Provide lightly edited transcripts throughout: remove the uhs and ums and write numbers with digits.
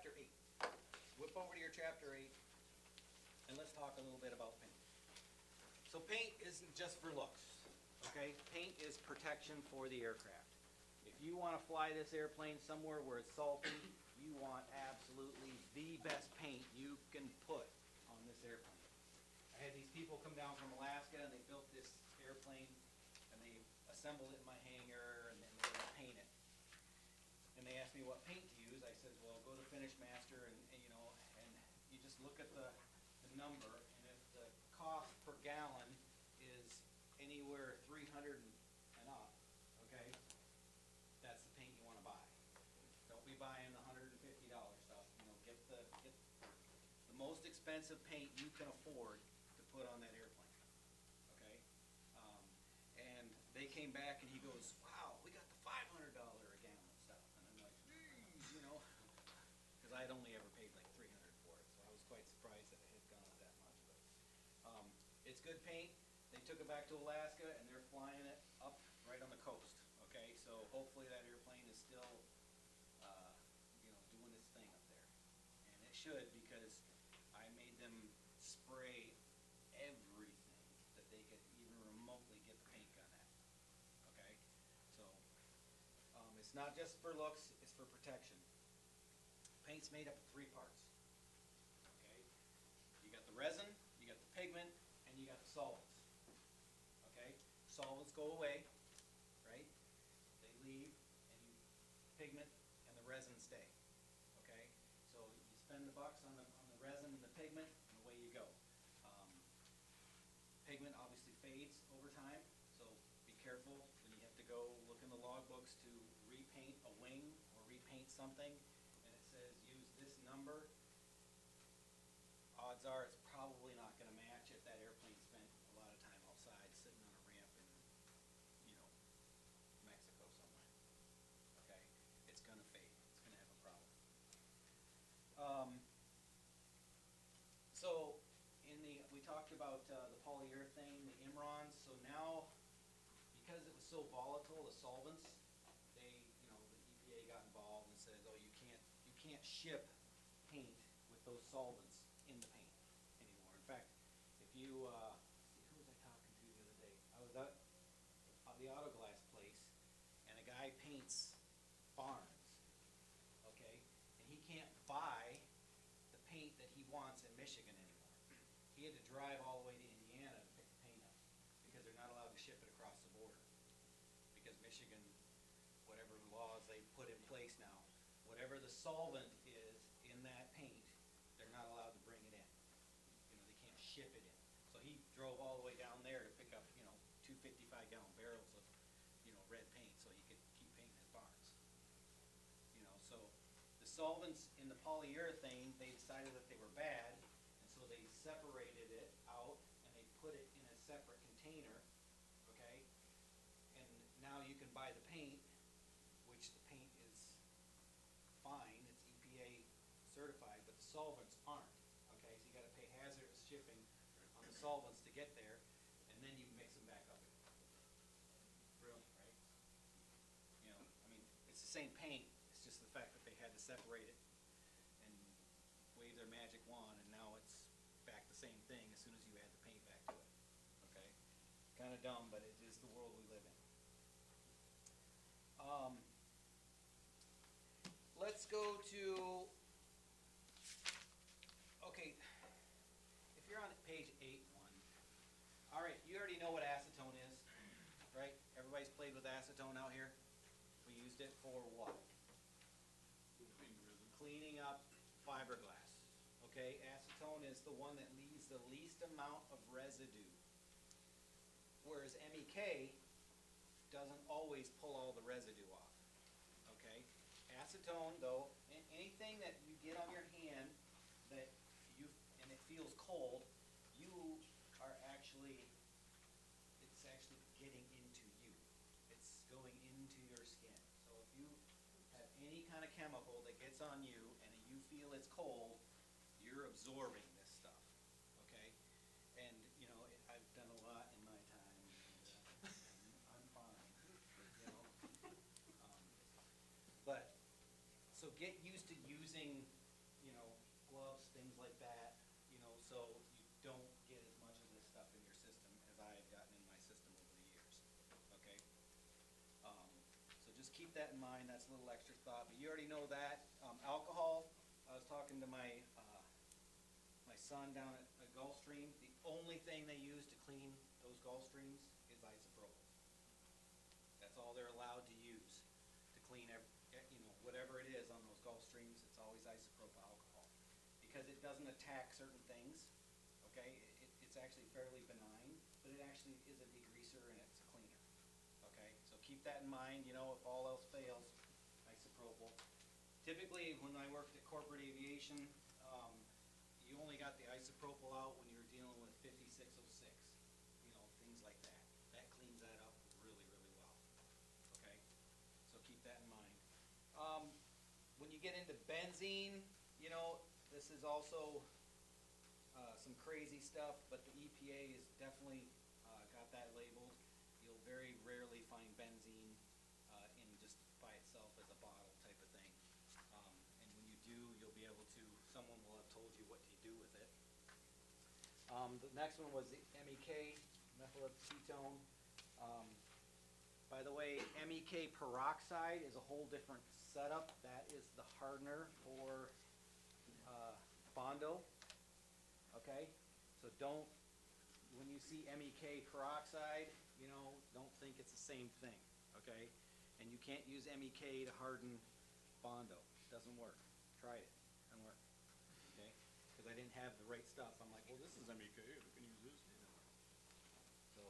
chapter 8. Whip over to your chapter 8, and let's talk a little bit about paint. So paint isn't just for looks, okay? Paint is protection for the aircraft. If you want to fly this airplane somewhere where it's salty, you want absolutely the best paint you can put on this airplane. I had these people come down from Alaska, and they built this airplane, and they assembled it in my hangar, and then they were going to paint it. And they asked me what paint to use. I said, well, go to Finish Master, and you just look at the number, and if the cost per gallon is anywhere 300 and up, okay, that's the paint you want to buy. Don't be buying the $150 stuff. Get the most expensive paint you can afford to put on that airplane, okay? And they came back, and he goes, wow, we got the $500 a gallon stuff. And I'm like, geez, because I had only ever paid like $300 for it, so I was quite surprised that it had gone up that much. But it's good paint. They took it back to Alaska, and they're flying it up right on the coast. Okay, so hopefully that airplane is still, doing its thing up there, and it should, because I made them spray everything that they could even remotely get the paint gun at. Okay, so it's not just for looks; it's for protection. Paint's made up of 3 parts. Okay, you got the resin, you got the pigment, and you got the solvents. Okay, solvents go away, right? They leave, and pigment and the resin stay. Okay, so you spend the bucks on the resin and the pigment, and away you go. Pigment obviously fades over time, so be careful when you have to go look in the logbooks to repaint a wing or repaint something, and it says use this number. Odds are it's probably not going to match if that airplane spent a lot of time outside sitting on a ramp in, Mexico somewhere. Okay, it's going to fade. It's going to have a problem. So we talked about the polyurethane, the Imrons. So now, because it was so volatile, the solvents, the EPA got involved and said, oh, you can't ship paint with those solvents in the paint anymore. In fact, if you, who was I talking to the other day? I was at the auto glass place, and a guy paints barns, okay? And he can't buy the paint that he wants in Michigan anymore. He had to drive all the way to Indiana to pick the paint up, because they're not allowed to ship it across the border. Because Michigan, whatever laws they put in place now, whatever the solvent is in that paint, they're not allowed to bring it in. They can't ship it in. So he drove all the way down there to pick up, 2 55-gallon barrels of, red paint so he could keep painting his barns. So the solvents in the polyurethane, they decided that they were bad, and so they separated it out and they put it in a separate container, okay? And now you can buy the paint, which the paint is fine, it's EPA certified, but the solvents aren't, okay? So you got to pay hazardous shipping on the solvents to get there, and then you mix them back up again. Brilliant, right? It's the same paint, it's just the fact that they had to separate it and wave their magic wand, and now it's back the same thing as soon as you add the paint back to it, okay? Kind of dumb, but it is the world we live in. Let's go to, okay, if you're on page 8.1, all right, you already know what acetone is, right? Everybody's played with acetone out here. We used it for what? Cleaning up fiberglass. Okay, acetone is the one that leaves the least amount of residue, whereas MEK doesn't always pull all the residue off. Okay, acetone, though, anything that you get on your hand and it feels cold, it's actually getting into you. It's going into your skin. So if you have any kind of chemical that gets on you and you feel it's cold, you're absorbing this stuff, okay? And, I've done a lot in my time, and I'm fine, But, so get used to using you know, gloves, things like that, you know, so you don't get as much of this stuff in your system as I have gotten in my system over the years, okay? So just keep that in mind, that's a little extra thought, but you already know that. Alcohol, I was talking to my son down at Gulfstream, the only thing they use to clean those Gulfstreams is isopropyl. That's all they're allowed to use to clean you know, whatever it is on those Gulfstreams, it's always isopropyl alcohol. Because it doesn't attack certain things, okay? It's actually fairly benign, but it actually is a degreaser and it's a cleaner, okay? So keep that in mind, you know, if all else fails, isopropyl. Typically, when I worked at corporate aviation, you only got the isopropyl out when you were dealing with 5606, you know, things like that. That cleans that up really, really well, okay? So keep that in mind. When you get into benzene, you know, this is also some crazy stuff, but the EPA has definitely got that labeled. You'll very rarely find benzene in just by itself as a bottle type of thing. And when you do, you'll be able to, someone will have told you what to do with it. The next one was the MEK, methylacetone. By the way, MEK peroxide is a whole different setup. That is the hardener for Bondo. Okay? So don't, when you see MEK peroxide, you know, don't think it's the same thing. Okay? And you can't use MEK to harden Bondo. It doesn't work. Tried it. Doesn't work. Okay? Because I didn't have the right stuff. I'm like, well, this is MEK. We can use this. So,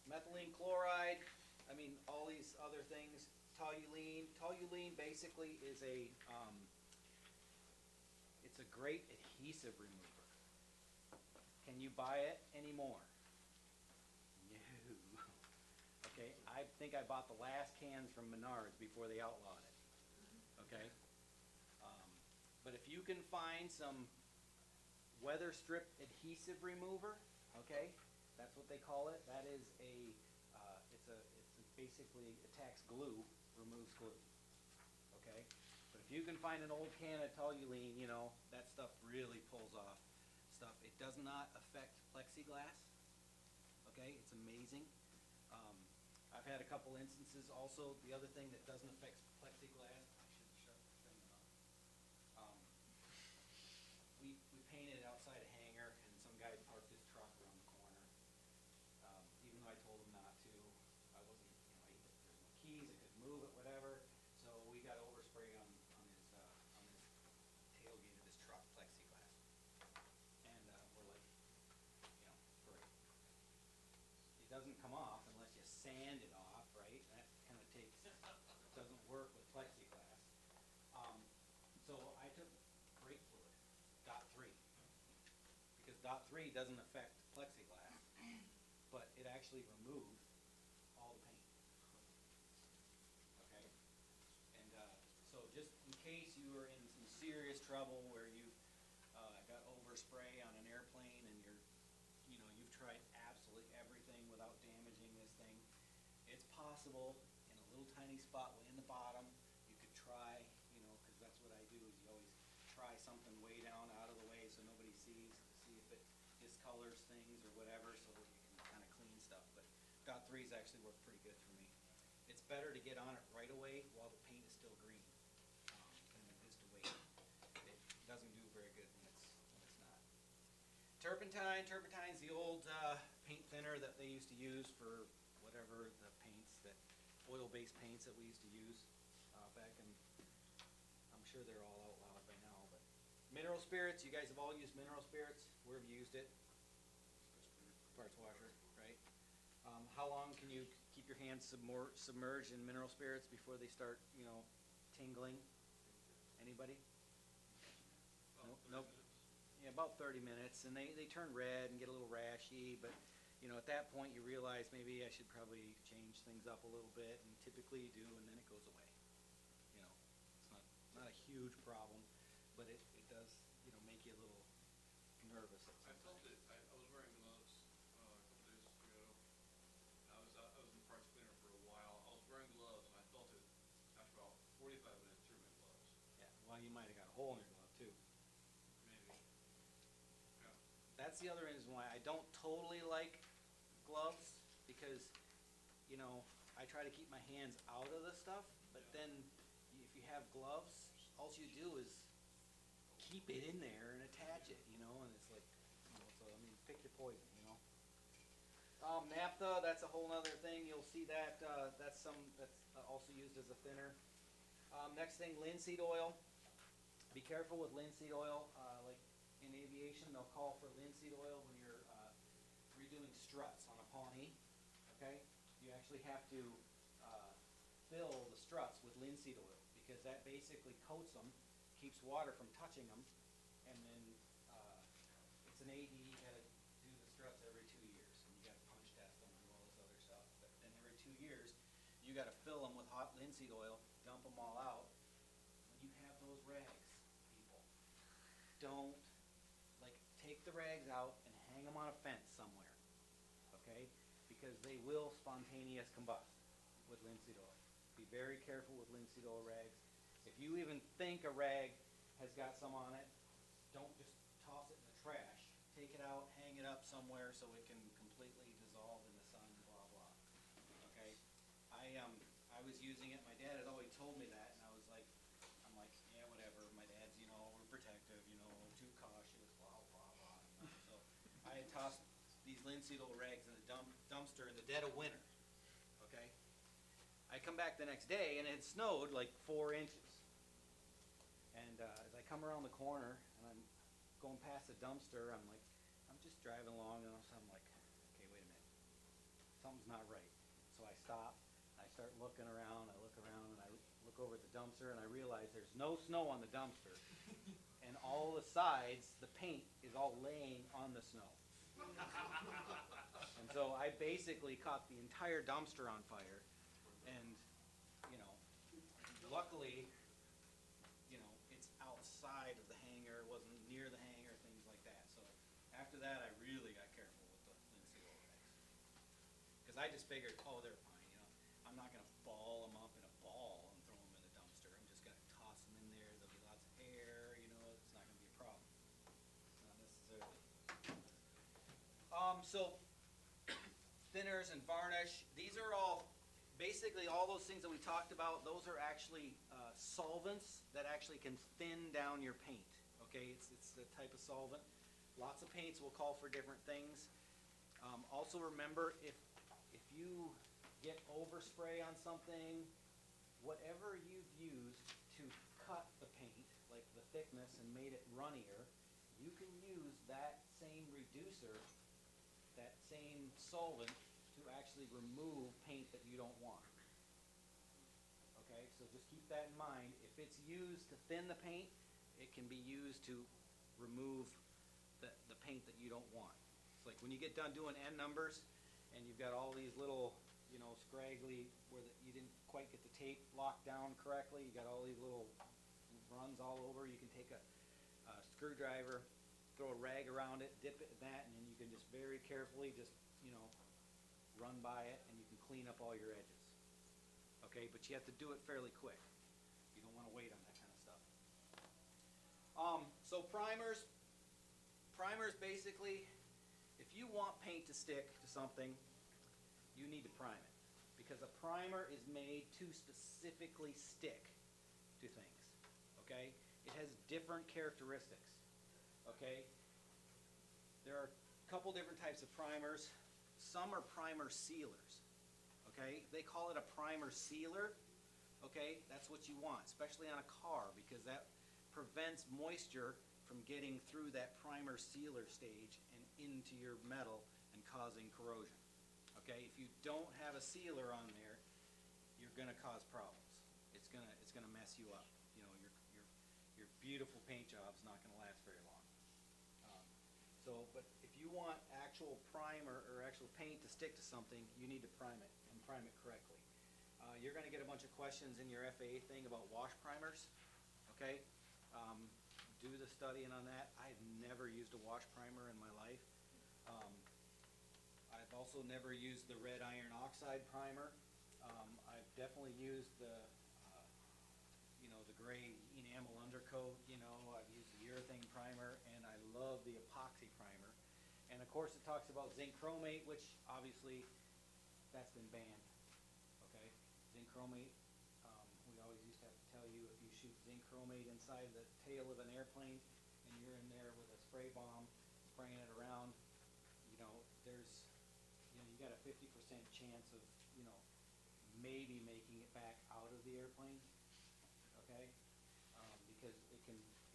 methylene chloride. I mean, all these other things. Toluene. Toluene basically is it's a great adhesive remover. Can you buy it anymore? No. Okay, I think I bought the last cans from Menards before they outlawed it. Okay? But if you can find some weather strip adhesive remover, okay, that's what they call it. That is it's basically attacks glue, removes glue. Okay? But if you can find an old can of toluene, you know, that stuff really pulls off stuff. It does not affect plexiglass. Okay? It's amazing. I've had a couple instances also. The other thing that doesn't affect plexiglass, I should shut the thing off. We painted outside a hangar, and some guy parked his truck around the corner. Even though I told him not to, I wasn't, you know, there's no keys, I couldn't move it, whatever. So we got overspray on his tailgate of his truck, plexiglass. And we're like, you know, great. It doesn't come off unless you sand it off, right? That kind of doesn't work with plexiglass. So I took brake fluid, .3, because .3 doesn't affect plexiglass, but it actually removed all the paint. Okay? And so just in case you are in some serious trouble where you've got overspray on an airplane and you've tried absolutely everything without damaging this thing, it's possible in a little tiny spot way in the bottom, you could try, you know, because that's what I do, is you always try something way down out of the way so nobody sees, to see if it discolors things or whatever, so that you can kind of clean stuff. But .3's actually worked pretty good for me. It's better to get on it right away while the paint is still green than it is to wait. It doesn't do very good when it's not. Turpentine. Turpentine's the old paint thinner that they used to use for whatever the paints, that oil-based paints that we used to use back in, I'm sure they're all outlawed by now, but mineral spirits, you guys have all used mineral spirits. Where have you used it? Parts washer, right? How long can you keep your hands submerged in mineral spirits before they start, you know, tingling? Anybody? Nope. Yeah, about 30 minutes, and they turn red and get a little rashy, but you know, at that point you realize maybe I should probably change things up a little bit, and typically you do, and then it goes away. You know, it's not a huge problem, but it does, you know, make you a little nervous at I some felt time. it. I was wearing gloves a couple days ago. I was in the parts cleaner for a while. I was wearing gloves, and I felt it after about 45 minutes through my gloves. Yeah, well, you might have got a hole in your glove too. maybe. Yeah. That's the other reason why I don't totally like gloves, because, you know, I try to keep my hands out of the stuff, but Yeah. then if you have gloves, all you do is keep it in there and attach it, you know, and it's like, you know, so I mean, pick your poison, you know. Naphtha, that's a whole nother thing. You'll see that, that's also used as a thinner. Next thing, linseed oil. Be careful with linseed oil. Like in aviation, they'll call for linseed oil when you're redoing struts on a Pawnee. Okay, you actually have to fill the struts with linseed oil, because that basically coats them, keeps water from touching them, and then it's an AD. You got to do the struts every 2 years, and you got to punch test them and do all this other stuff. But then every 2 years, you got to fill them with hot linseed oil, dump them all out. When you have those rags, people, don't, like, take the rags out and hang them on a fence somewhere, okay? Because they will spontaneous combust with linseed oil. Be very careful with linseed oil rags. If you even think a rag has got some on it, don't just toss it in the trash. Take it out, hang it up somewhere so it can completely dissolve in the sun, blah, blah. Okay? I was using it, my dad had always told me that, and I'm like, yeah, whatever, my dad's, you know, overprotective, you know, too cautious, blah, blah, blah. You know? So I had tossed these linseed oil rags in the dumpster in the dead of winter. Okay? I come back the next day and it had snowed like 4 inches. And as I come around the corner and I'm going past the dumpster, I'm just driving along, and I'm like, okay, wait a minute, something's not right. So I stop, I start looking around, and I look over at the dumpster, and I realize there's no snow on the dumpster, and all the sides, the paint is all laying on the snow. And so I basically caught the entire dumpster on fire, and, you know, luckily, you know, it's outside of the hangar, it wasn't near the hangar, things like that. So after that, I really got careful with the linseed oil rags. Because I just figured, oh, they're fine, you know. I'm not going to ball them up in a ball and throw them in the dumpster. I'm just going to toss them in there. There'll be lots of air, you know, it's not going to be a problem. Not necessarily. So thinners and varnish, these are all, basically all those things that we talked about, those are actually solvents that actually can thin down your paint. Okay, it's the type of solvent. Lots of paints will call for different things. Also remember, if you get overspray on something, whatever you've used to cut the paint, like the thickness and made it runnier, you can use that same reducer, that same solvent, to actually remove paint that you don't want. Okay, so just keep that in mind. If it's used to thin the paint, it can be used to remove the paint that you don't want. It's like when you get done doing end numbers and you've got all these little, you know, scraggly, where you didn't quite get the tape locked down correctly, you got all these little runs all over, you can take a screwdriver, throw a rag around it, dip it in that, and then you can just very carefully just, you know, run by it, and you can clean up all your edges. Okay, but you have to do it fairly quick. You don't want to wait on that kind of stuff. So primers basically, if you want paint to stick to something, you need to prime it, because a primer is made to specifically stick to things. Okay, it has different characteristics. Okay, there are a couple different types of primers. Some are primer sealers. Okay, they call it a primer sealer. Okay, that's what you want, especially on a car, because that prevents moisture from getting through that primer sealer stage and into your metal and causing corrosion. Okay, if you don't have a sealer on there, you're going to cause problems. It's going to mess you up. You know, your beautiful paint job's not going to last very long. But if you want actual primer or actual paint to stick to something, you need to prime it, and prime it correctly. You're going to get a bunch of questions in your FAA thing about wash primers. Okay, do the studying on that. I've never used a wash primer in my life. I've also never used the red iron oxide primer. I've definitely used the, you know, the gray enamel undercoat. So, you know, I've used the urethane primer and I love the epoxy primer. And of course it talks about zinc chromate, which obviously that's been banned, okay? Zinc chromate, we always used to have to tell you if you shoot zinc chromate inside the tail of an airplane and you're in there with a spray bomb spraying it around, you know, you got a 50% chance of, you know, maybe making it back out of the airplane, okay? Because it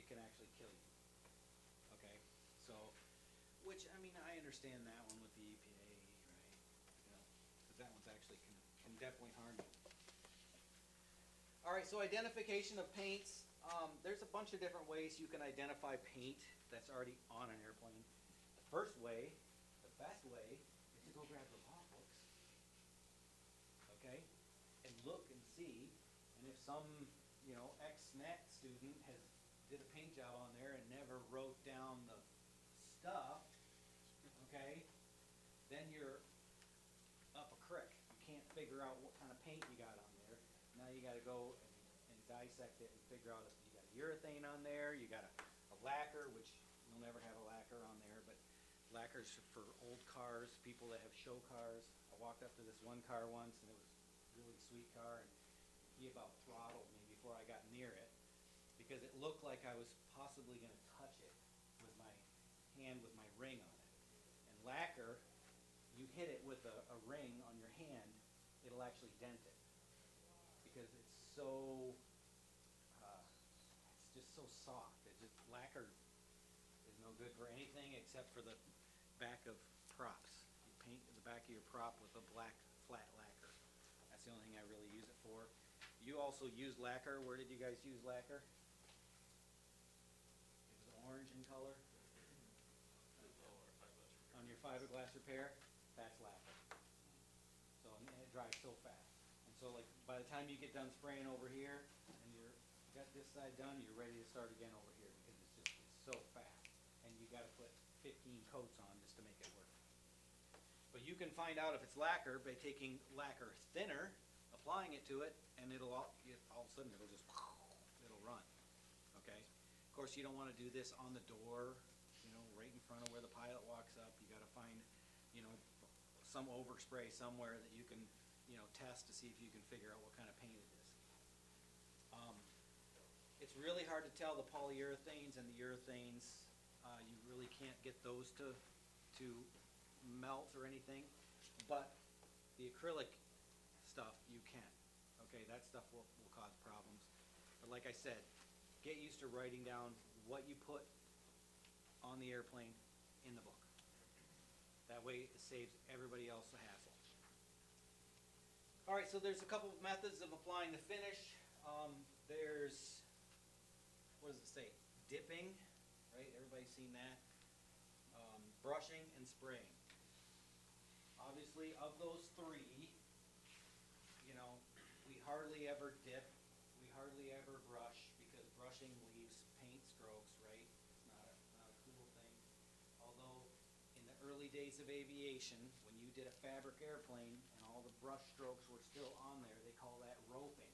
can actually kill you, okay? So, which, I mean, I understand that one with the EPA, right? You know, because that one's actually can definitely harm you. All right, so identification of paints. There's a bunch of different ways you can identify paint that's already on an airplane. The first way, the best way, is to go grab the logbooks, okay, and look and see. And if some, you know, ex-NET student did a paint job on there and never wrote down the stuff, okay, then you're up a creek. You can't figure out what kind of paint you got on there. Now you got to go and dissect it and figure out if you got urethane on there, you got a lacquer, which you'll never have a lacquer on there, but lacquers for old cars, people that have show cars. I walked up to this one car once and it was a really sweet car, and he about throttled me before I got near it because it looked like I was possibly going to touch it with my hand with my ring on it. And lacquer, you hit it with a ring on your hand, it'll actually dent it because it's just so soft. Lacquer is no good for anything except for the back of props. You paint the back of your prop with a black flat lacquer. That's the only thing I really use it for. You also use lacquer. Where did you guys use lacquer? It was orange in color. On your fiberglass repair, that's lacquer. So, and it dries so fast. And so, like, by the time you get done spraying over here and you got this side done, you're ready to start again over here because it's so fast. And you got to put 15 coats on just to make it work. But you can find out if it's lacquer by taking lacquer thinner, applying it to it, and all of a sudden it'll run. Okay? Of course, you don't want to do this on the door, you know, right in front of where the pilot walks up. You got to find, you know, some overspray somewhere that you can, you know, test to see if you can figure out what kind of paint it is. It's really hard to tell the polyurethanes and the urethanes. You really can't get those to melt or anything, but the acrylic stuff you can. Okay, that stuff will cause problems. But like I said, get used to writing down what you put on the airplane in the book. That way it saves everybody else the hassle. All right, so there's a couple of methods of applying the finish. There's, what does it say? Dipping, right? Everybody's seen that. Brushing and spraying. Obviously, of those three, you know, we hardly ever dip. We hardly ever brush because brushing leaves paint strokes, right? It's not a cool thing. Although, in the early days of aviation, when you did a fabric airplane and all the brush strokes were still on there, they call that roping.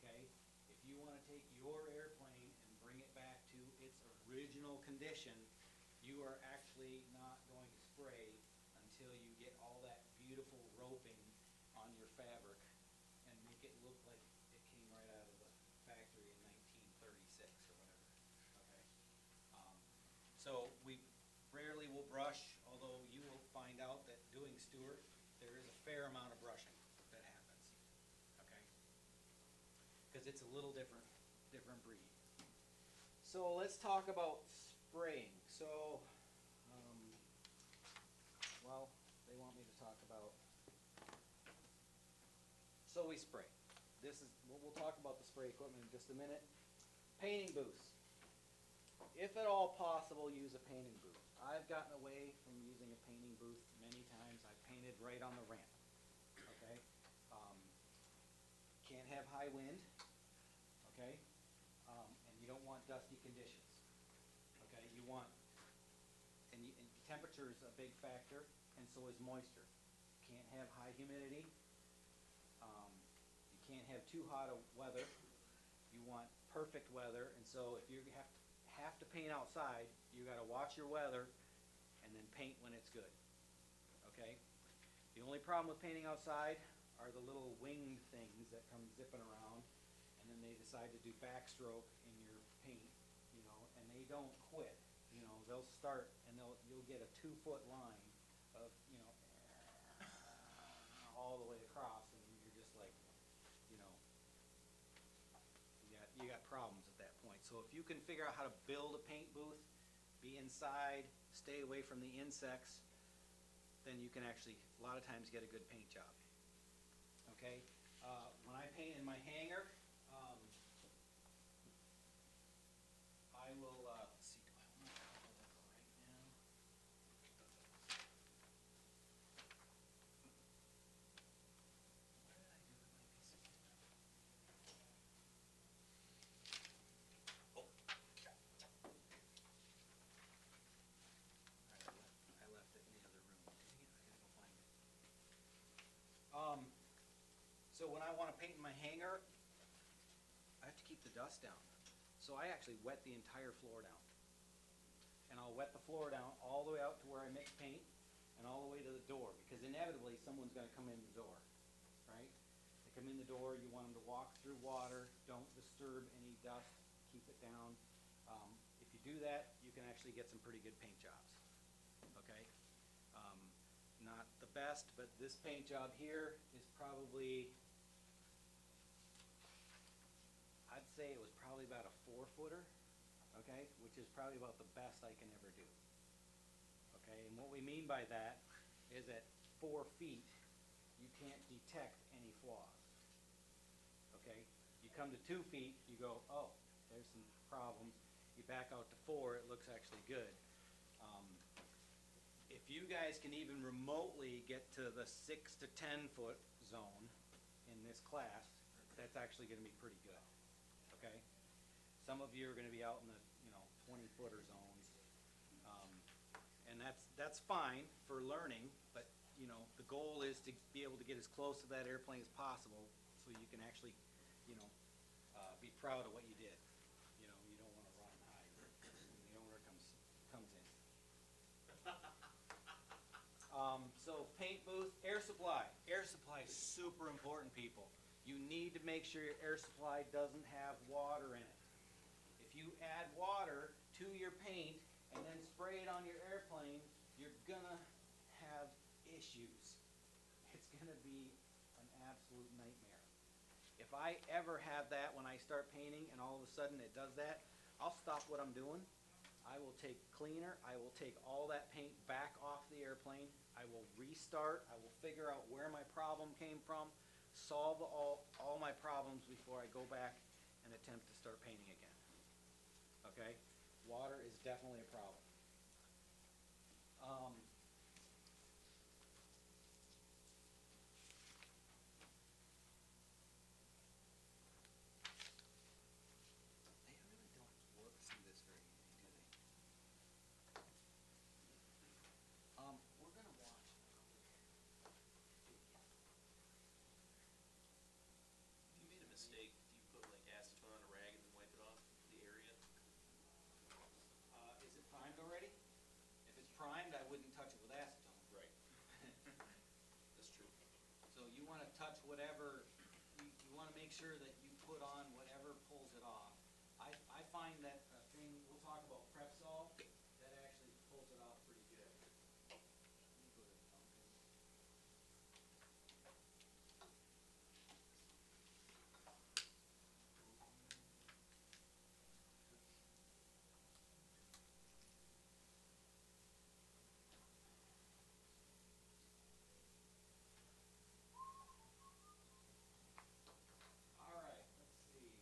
Okay? If you want to take your airplane and bring it back to its original condition, you are actually not going to spray until you get all that beautiful roping on your fabric and make it look like it came right out of the factory in 1936 or whatever. Okay? So we rarely will brush, although you will find out that doing Stewart, there is a fair amount of brushing that happens. Okay? Because it's a little different breed. So let's talk about spraying. So, well, they want me to talk about. So we spray. We'll talk about the spray equipment in just a minute. Painting booths. If at all possible, use a painting booth. I've gotten away from using a painting booth many times. I've painted right on the ramp. Okay? Can't have high wind. Okay? And you don't want dusty conditions. Okay? You want, and temperature is a big factor, and so is moisture. Can't have high humidity. You can't have too hot of weather. You want perfect weather, and so if you have to paint outside, you gotta watch your weather and then paint when it's good, okay? The only problem with painting outside are the little winged things that come zipping around, and then they decide to do backstroke in your paint, you know, and they don't quit. You know, they'll start and you'll get a 2-foot line of, you know, all the way across, and you're just like, you know, you got problems at that point. So if you can figure out how to build a paint booth, be inside, stay away from the insects, then you can actually, a lot of times, get a good paint job. Okay? When I paint in my hangar, I will, let's see, do I want to cover that right now? What did I do with my piece of paper? Oh. I left it in the other room. Dang it, I gotta go find it. So when I want to paint in my hangar, I have to keep the dust down. So I actually wet the entire floor down. And I'll wet the floor down all the way out to where I mix paint and all the way to the door, because inevitably someone's going to come in the door, right? They come in the door, you want them to walk through water, don't disturb any dust, keep it down. If you do that, you can actually get some pretty good paint jobs, okay? Not the best, but this paint job here is probably, I'd say it was probably about a 4-footer, okay, which is probably about the best I can ever do. Okay, and what we mean by that is at 4 feet, you can't detect any flaws. Okay, you come to 2 feet, you go, oh, there's some problems. You back out to 4, it looks actually good. If you guys can even remotely get to the 6 to 10 foot zone in this class, that's actually going to be pretty good. Okay, some of you are going to be out in the 20-footer zones, and that's fine for learning. But the goal is to be able to get as close to that airplane as possible, so you can actually be proud of what you did. You don't want to run and hide when the owner comes in. So paint booth, air supply. Air supply is super important, people. You need to make sure your air supply doesn't have water in it. If you add water to your paint and then spray it on your airplane, you're gonna have issues. It's gonna be an absolute nightmare. If I ever have that when I start painting and all of a sudden it does that, I'll stop what I'm doing. I will take cleaner, I will take all that paint back off the airplane, I will restart, I will figure out where my problem came from, solve all my problems before I go back and attempt to start painting again. Okay? Water is definitely a problem. They really don't work through this very easy, do they? We're gonna watch. If you made a mistake, do you put like acetone on a rag and then wipe it off the area? Is it primed already? If it's primed, I wouldn't touch it with acetone. Right. That's true. So you want to touch whatever, you want to make sure that you put on whatever pulls it off. I find that thing, we'll talk about Prepsol, that actually pulls it off pretty good. Let me go to Dunkin'. All right, let's see.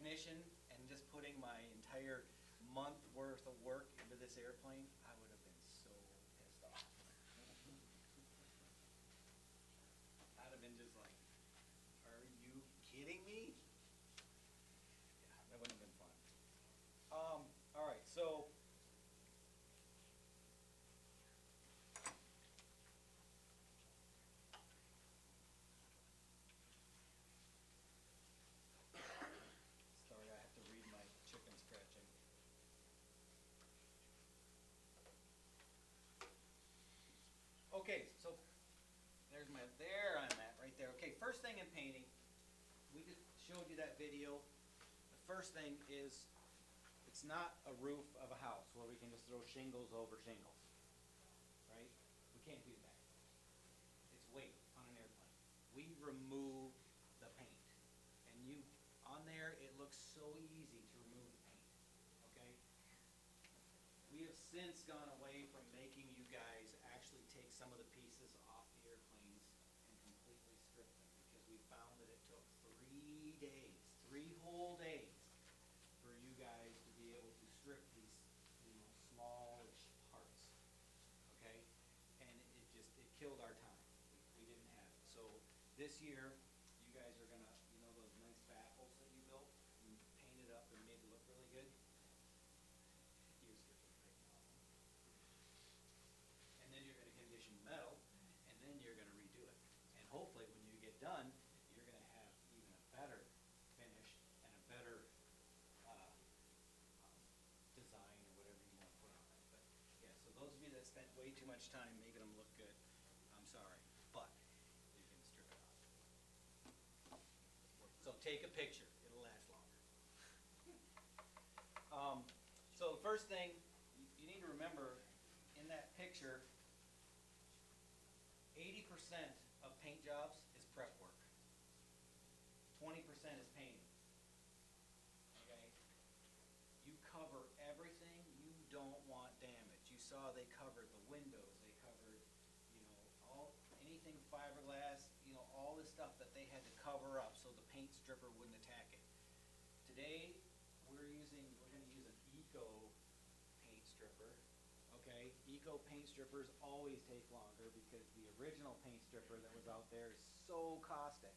technician and just putting my entire month worth of work into this airplane, I would have been so pissed off. I'd have been just like, are you kidding me? Yeah, that wouldn't have been fun. All right, so sorry, I have to read my chicken scratching. Okay, so there I'm at, right there. Okay, first thing in painting, we just showed you that video. The first thing is, it's not a roof of a house where we can just throw shingles over shingles, right? We can't do that. It's weight on an airplane. We remove the paint. And on there, it looks so easy to remove the paint, okay? We have since gone away from making you guys actually take some of the pieces off the airplanes and completely strip them, because we found that it took 3 days, 3 whole days, for you guys to be able to strip these, smallish parts, okay? And it killed our time. We didn't have it. So this year, you guys are gonna, those nice baffles that you built and painted up and made it look really good? You're stripping right now. And then you're gonna condition metal, and then you're gonna redo it. And hopefully, when you get done, you're gonna have even a better finish and a better design or whatever you want to put on it. But yeah, so those of you that spent way too much time making them look good, I'm sorry, but you can strip it off. So take a picture; it'll last longer. So the first thing you need to remember in that picture, 80% of paint jobs is prep work. 20% is painting. Okay? You cover everything. You don't want damage. You saw they covered the windows. They covered, anything fiberglass, all this stuff that they had to cover up so the paint stripper wouldn't attack it. Today, we're going to use an eco paint stripper. Okay, eco paint strippers always take longer because the original paint stripper that was out there is so caustic.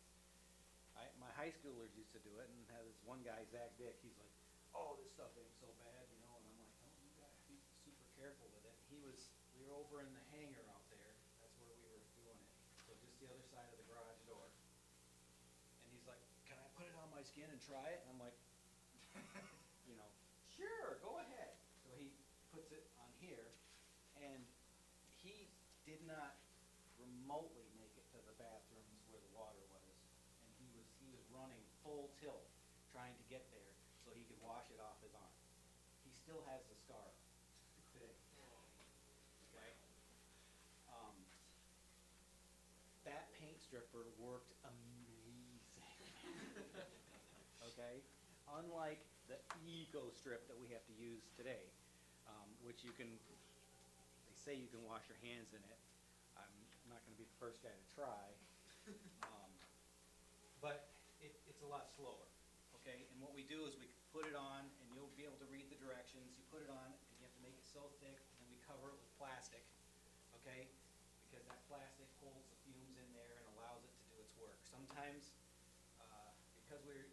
My high schoolers used to do it, and had this one guy, Zach Dick, he's like, "Oh, this stuff ain't so bad," and I'm like, "Oh, you gotta be super careful with it." We were over in the hangar out there. That's where we were doing it. So just the other side of the garage door. And he's like, "Can I put it on my skin and try it?" And I'm like, "Sure, go ahead." So he puts it on here, and he did not remotely make it to the bathrooms where the water was, and he was running full tilt trying to get there so he could wash it off his arm. He still has the scar today. Okay. That paint stripper worked amazing. Okay, unlike the eco strip that we have to use today, which they say you can wash your hands in it. I'm not going to be the first guy to try, but it's a lot slower. Okay, and what we do is we put it on, and you'll be able to read the directions. You put it on, and you have to make it so thick, and then we cover it with plastic. Okay, because that plastic holds the fumes in there and allows it to do its work. Sometimes, because you're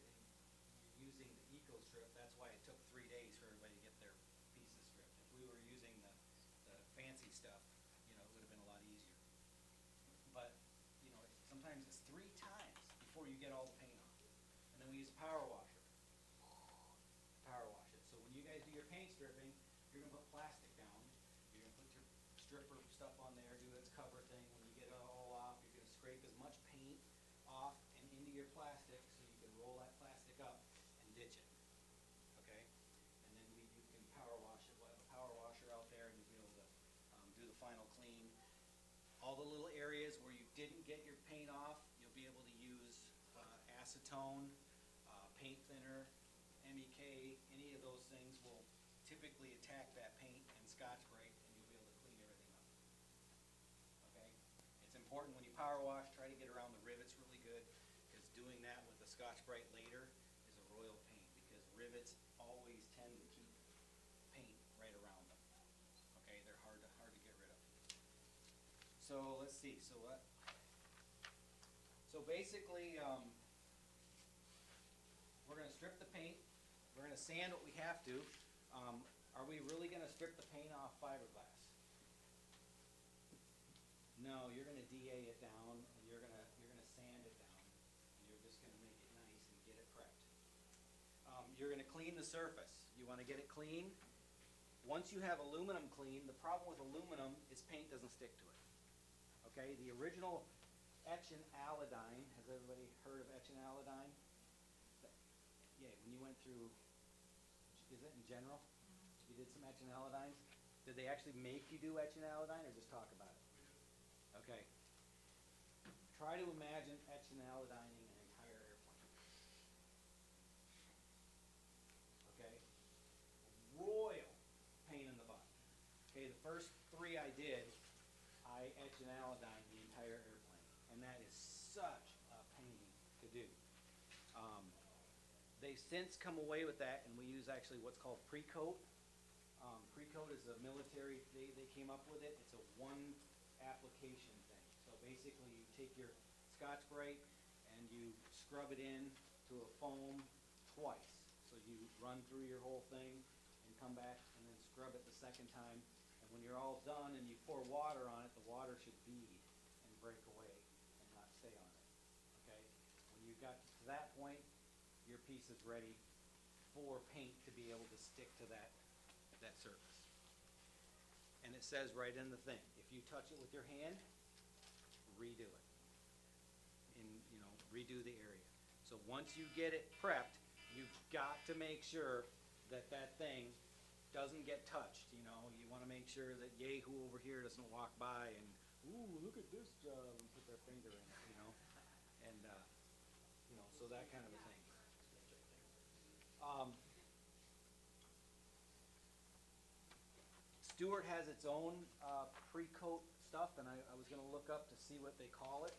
using the eco strip, that's why it took 3 days for everybody to get their pieces stripped. If we were using the fancy stuff, it would have been a lot easier. But sometimes it's 3 times before you get all the paint off. And then we use a power washer. Power wash it. So when you guys do your paint stripping, you're going to put plastic down. You're going to put your stripper stuff on there, do its cover thing. When you get it all off, you're going to scrape as much paint off and into your plastic so you can roll that plastic up and ditch it. Okay? And then you can power wash it. We'll have a power washer out there, and you'll be able to do the final clean. All the little areas where you didn't get your paint off, you'll be able to use acetone, paint thinner, MEK, any of those things will typically attack that paint and Scotch-Brite, and you'll be able to clean everything up. Okay? It's important when you power wash, try to get around the rivets really good, because doing that with the Scotch-Brite later is a royal pain, so let's see, so what? So basically, we're gonna strip the paint, we're gonna sand what we have to. Are we really gonna strip the paint off fiberglass? No, you're gonna DA it down, and you're gonna sand it down, and you're just gonna make it nice and get it prepped. You're gonna clean the surface. You wanna get it clean. Once you have aluminum clean, the problem with aluminum is paint doesn't stick to it. Okay, the original etch and aladyne, has everybody heard of etch and aladyne? Yeah, when you went through, is it in general? You did some etch and aladynes? Did they actually make you do etch and aladyne or just talk about it? Okay. Try to imagine etch and aladining an entire airplane. Okay? Royal pain in the butt. Okay, the first three I did, I etch and aladine the entire airplane. And that is such a pain to do. They've since come away with that, and we use actually what's called pre-coat. Pre-coat is a military, they came up with it. It's a one application thing. So basically you take your Scotch-Brite and you scrub it in to a foam twice. So you run through your whole thing and come back and then scrub it the second time. And when you're all done and you pour water on it, the water should bead and break away and not stay on it. Okay? When you got to that point, your piece is ready for paint to be able to stick to that surface. And it says right in the thing, if you touch it with your hand, redo it. Redo the area. So once you get it prepped, you've got to make sure that that thing doesn't get touched. You want to make sure that Yahoo over here doesn't walk by and, ooh, look at this job, and put their finger in it, and so that kind of a thing. Stewart has its own pre-coat stuff, and I was going to look up to see what they call it.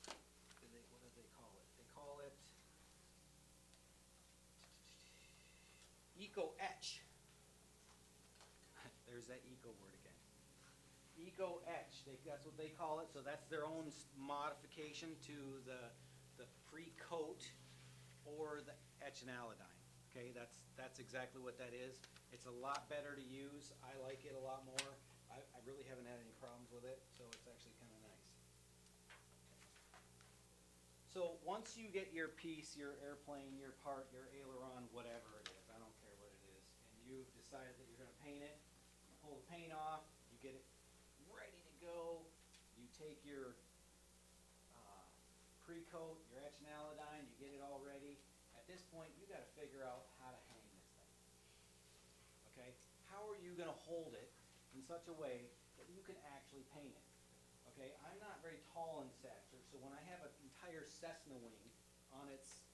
What do they call it? They call it Eco-Etch. There's that eco word again. Eco-Etch, that's what they call it, so that's their own modification to the pre-coat or the etch and aladyne. Okay, that's exactly what that is. It's a lot better to use. I like it a lot more. I really haven't had any problems with it, so it's actually kind of nice. So once you get your piece, your airplane, your part, your aileron, whatever it is, I don't care what it is, and you've decided that you're going to paint it, you pull the paint off, you get it ready to go, you take your pre-coat, your etch and aladyne, you get it all ready. At this point, you got to figure out how to hang this thing. Okay? How are you going to hold it in such a way that you can actually paint it? Okay? I'm not very tall in stature, so when I have an entire Cessna wing on its,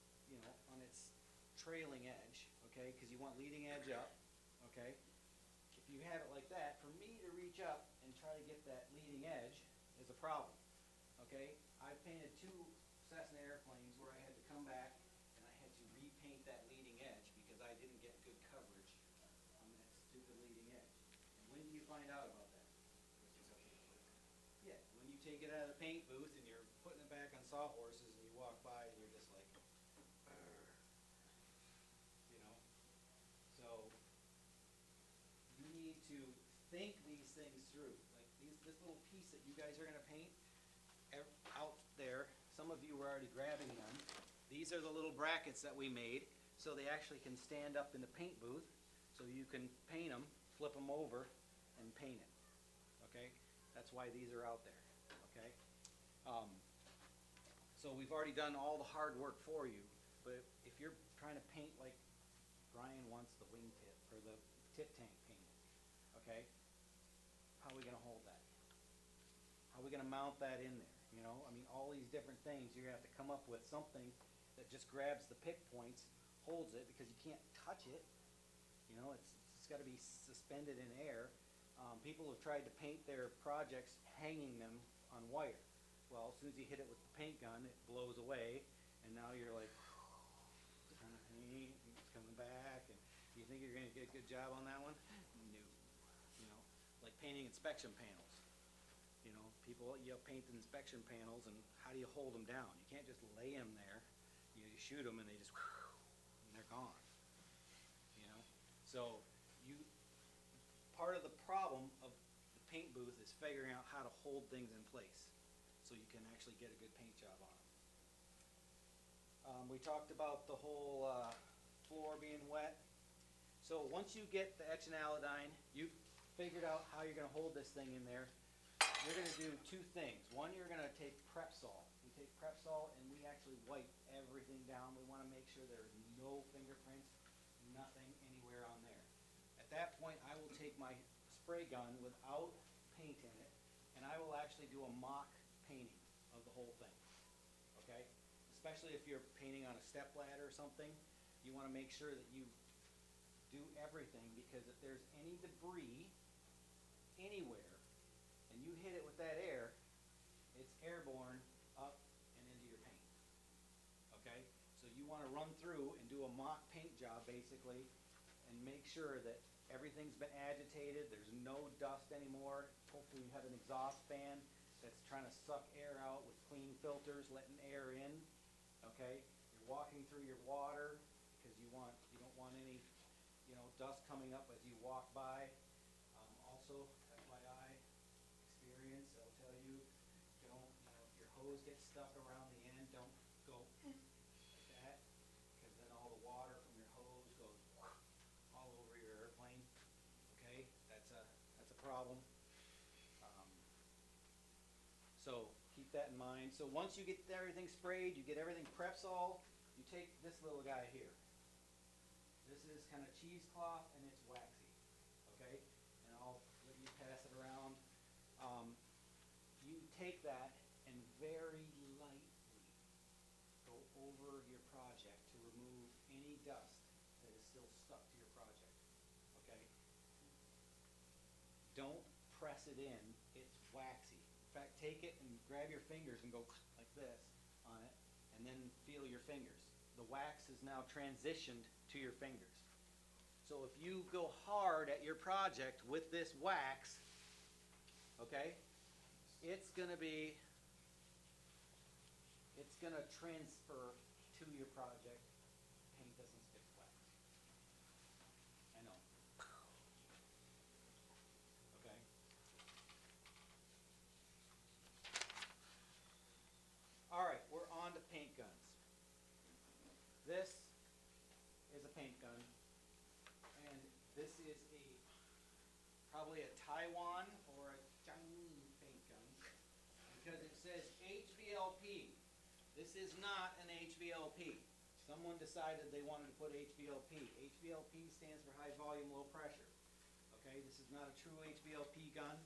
on its trailing edge, okay, because you want leading edge up, okay? If you have it like that, for me to reach up and try to get that leading edge is a problem. Okay? I've painted two Cessna airplanes where I had to come back and I had to repaint that leading edge because I didn't get good coverage on that stupid leading edge. And when do you find out about that? Yeah, when you take it out of the paint booth and you're putting it back on sawhorses and you walk by and you're just like, "Arr." So you need to think these things through. Like this little piece that you guys are going to paint out there, some of you were already grabbing them. These are the little brackets that we made so they actually can stand up in the paint booth so you can paint them, flip them over, and paint it. Okay? That's why these are out there. Okay? So we've already done all the hard work for you, but if you're trying to paint like Brian wants the wingtip or the tip tank painted, okay? How are we going to hold that? How are we going to mount that in there? All these different things, you're going to have to come up with something that just grabs the pick points, holds it, because you can't touch it. It's got to be suspended in air. People have tried to paint their projects hanging them on wire. Well, as soon as you hit it with the paint gun, it blows away, and now you're like, it's coming back, and you think you're going to get a good job on that one? No. Like painting inspection panels. people, paint the inspection panels, and how do you hold them down? You can't just lay them there. You shoot them and they just, and they're gone. So part of the problem of the paint booth is figuring out how to hold things in place so you can actually get a good paint job on them. We talked about the whole floor being wet. So once you get the echinalidine, you've figured out how you're going to hold this thing in there. You're going to do two things. One, you're going to take prep salt. We take prep salt and we actually wipe everything down. We want to make sure there's no fingerprints, nothing anywhere on there. At that point, I will take my spray gun without paint in it, and I will actually do a mock painting of the whole thing. Okay? Especially if you're painting on a step ladder or something, you want to make sure that you do everything, because if there's any debris anywhere and you hit it with that air, it's airborne up and into your paint. Okay? So you want to run through and do a mock paint job basically and make sure that everything's been agitated, there's no dust anymore. Hopefully you have an exhaust fan that's trying to suck air out with clean filters, letting air in. Okay? You're walking through your water because you don't want any dust coming up as you walk by. Also, FYI, experience, I'll tell you, don't, if your hose gets stuck around the end, don't go like that, because then all the water from your hose goes all over your airplane. Okay, that's a problem. So keep that in mind. So once you get everything sprayed, you get everything Prep-Sol, you take this little guy here. This is kind of cheesecloth and it's waxy. Okay, and I'll let you pass it around. You take that and very lightly go over your project to remove any dust that is still stuck to your project. Okay? Don't press it in, it's waxy. In fact, take it and grab your fingers and go like this on it, and then feel your fingers. The wax is now transitioned to your fingers. So if you go hard at your project with this wax, okay, it's going to transfer to your project. Paint doesn't stick to wax. I know. Okay. All right, we're on to paint guns. This is a paint gun, and this is probably a Taiwan or a Chinese paint gun, because it says HVLP. This is not an HVLP. Someone decided they wanted to put HVLP. HVLP stands for high volume, low pressure. Okay, this is not a true HVLP gun.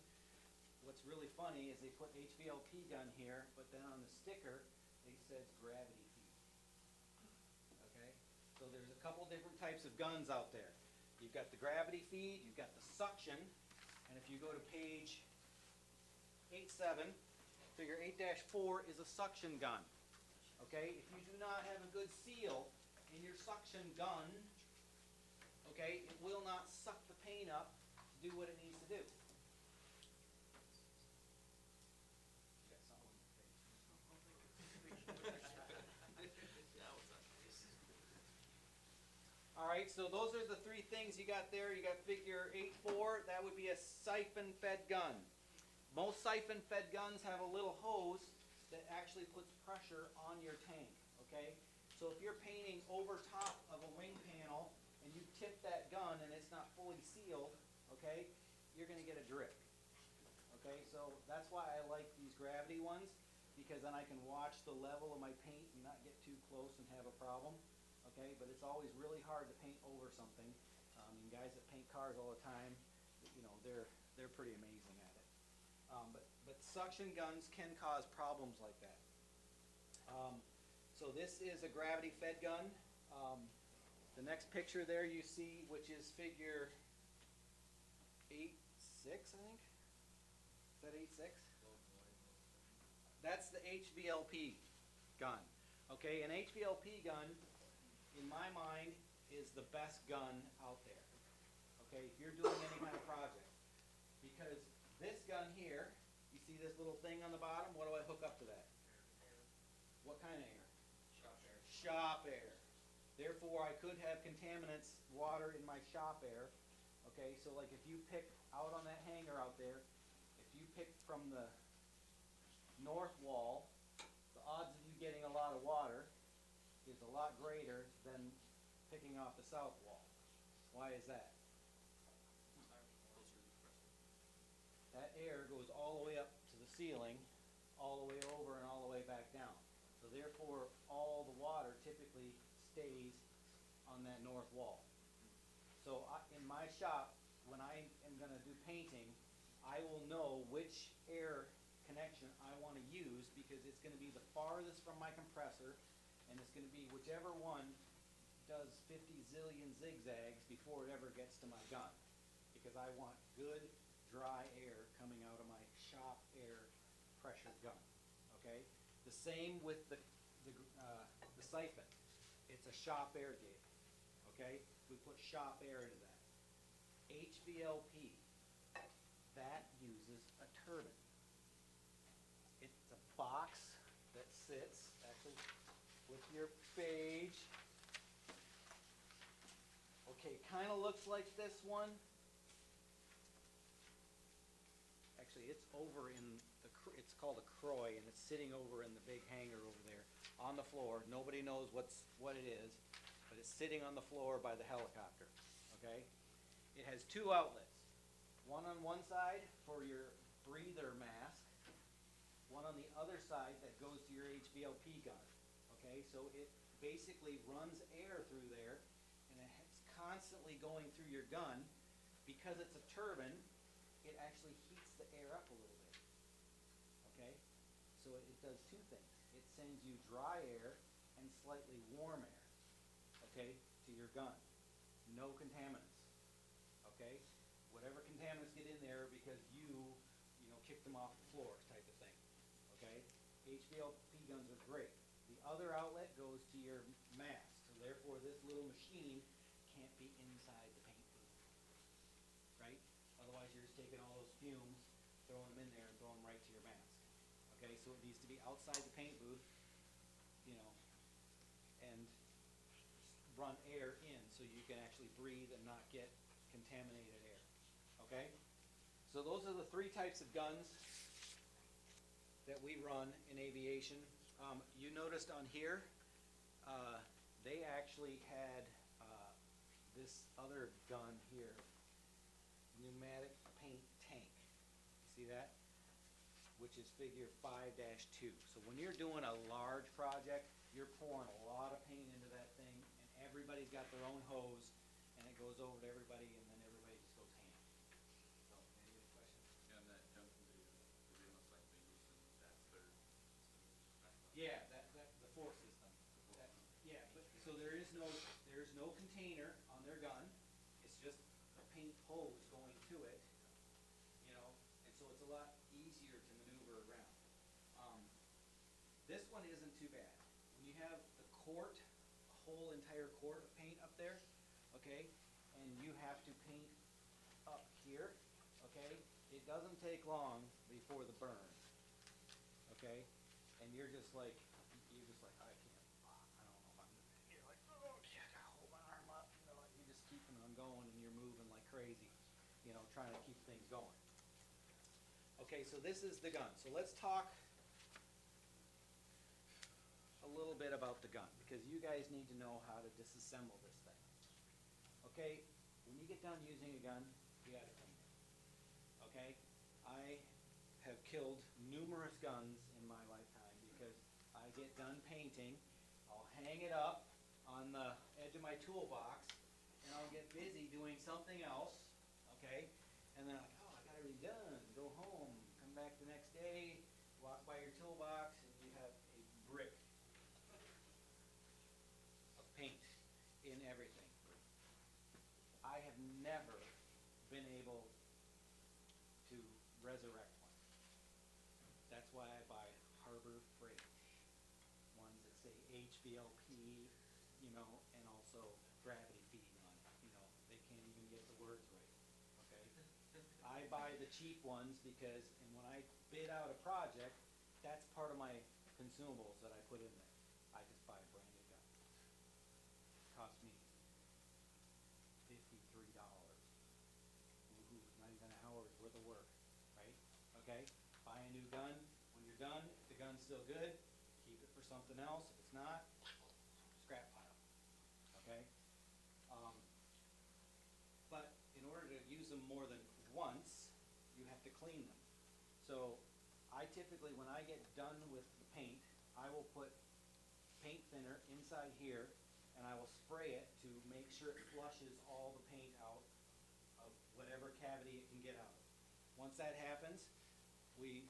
What's really funny is they put HVLP gun here, but then on the sticker, they said gravity feed. Okay, so there's a couple different types of guns out there. You've got the gravity feed, you've got the suction, and if you go to page 8.7, figure 8-4 is a suction gun. Okay, if you do not have a good seal in your suction gun, okay, it will not suck the paint up to do what it needs to do. You got something on your face. All right, so those are the three things you got there. You got figure 8.4, that would be a siphon-fed gun. Most siphon-fed guns have a little hose that actually puts pressure on your tank, okay? So if you're painting over top of a wing panel and you tip that gun and it's not fully sealed, okay, you're going to get a drip. Okay, so that's why I like these gravity ones, because then I can watch the level of my paint and not get too close and have a problem. Okay, but it's always really hard to paint over something. And guys that paint cars all the time, they're pretty amazing at it. But suction guns can cause problems like that. So this is a gravity-fed gun. The next picture there you see, which is figure 8.6, I think. Is that 8.6? That's the HVLP gun. Okay, an HVLP gun, in my mind, is the best gun out there. Okay, if you're doing any kind of project. Because this gun here, you see this little thing on the bottom? What do I hook up to that? What kind of air? Shop air. Shop air. Therefore, I could have contaminants, water in my shop air. Okay, so like if you pick out on that hanger out there, if you pick from the north wall, the odds of you getting a lot of water is a lot greater than picking off the south wall. Why is that? Closer to the compressor. That air goes all the way up to the ceiling, all the way over and all the way back down. So therefore, all the water typically stays on that north wall. So in my shop, when I am going to do painting, I will know which air connection I want to use because it's going to be the farthest from my compressor, and it's going to be whichever one does 50 zillion zigzags before it ever gets to my gun, because I want good dry air coming out of my shop air pressure gun. Okay, the same with the siphon. It's a shop air gauge. Okay, we put shop air into that. HVLP, that uses a turbine. It's a box that sits actually with your page. Okay, kind of looks like this one. Actually, it's over in it's called a Croy, and it's sitting over in the big hangar over there on the floor. Nobody knows what it is, but it's sitting on the floor by the helicopter. Okay, it has two outlets. One on one side for your breather mask. One on the other side that goes to your HVLP gun. Okay, so it basically runs air through there, and it's constantly going through your gun. Because it's a turbine, it actually heats the air up a little bit. Okay, so it does two things. It sends you dry air and slightly warm air, okay, to your gun. No contaminants, okay? Whatever contaminants get in there because you kicked them off the floor type of thing, okay? HVLP guns are great. The other outlet goes to your mask, so therefore this little machine can't be inside the paint booth, right? Otherwise you're just taking all those fumes, throwing them in there and throwing them right to your mask. Okay, so it needs to be outside the paint booth, and run air in so you can actually breathe and not get contaminated air. Okay? So those are the three types of guns that we run in aviation. You noticed on here, they actually had this other gun here, pneumatic paint tank. See that? Which is figure 5-2. So when you're doing a large project, you're pouring a lot of paint into that thing, and everybody's got their own hose, and it goes over to everybody, and then everybody just goes ham. So, any other questions? Yeah, and that jump in the almost like they use in that third system. Yeah, the fourth system. Yeah, but so there's no container on their gun. It's just a paint hose going to it, and so it's a lot easier to maneuver around. This one isn't too bad. When you have the quart, a whole entire quart of paint up there, okay, and you have to paint up here, okay, it doesn't take long before the burn, okay, and you're just like, I can't, I don't know if I'm, you're like, oh, yeah, I gotta hold my arm up, you're just keeping on going, and you're moving like crazy, trying to keep things going. Okay, so this is the gun. So let's talk a little bit about the gun, because you guys need to know how to disassemble this thing. Okay, when you get done using a gun, you gotta clean it. Okay, I have killed numerous guns in my lifetime because I get done painting, I'll hang it up on the edge of my toolbox, and I'll get busy doing something else, okay, and then I'm like, oh, I got everything done, go home, come back the next day, walk by your toolbox, and you have a brick of paint in everything. I have never been able to resurrect one. That's why I buy Harbor Freight ones that say HVLP, and also gravity feeding on it. They can't even get the words right. Okay, I buy the cheap ones because, and when I bid out a project, that's part of my consumables that I put in there. I just buy a brand new gun. Cost me $53. Woohoo, not even an hour's worth of work, right? Okay, buy a new gun. When you're done, if the gun's still good, keep it for something else. If it's not, scrap pile, okay? But in order to use them more than once, you have to clean them. So I typically, when I get done with the paint, I will put paint thinner inside here, and I will spray it to make sure it flushes all the paint out of whatever cavity it can get out of. Once that happens, we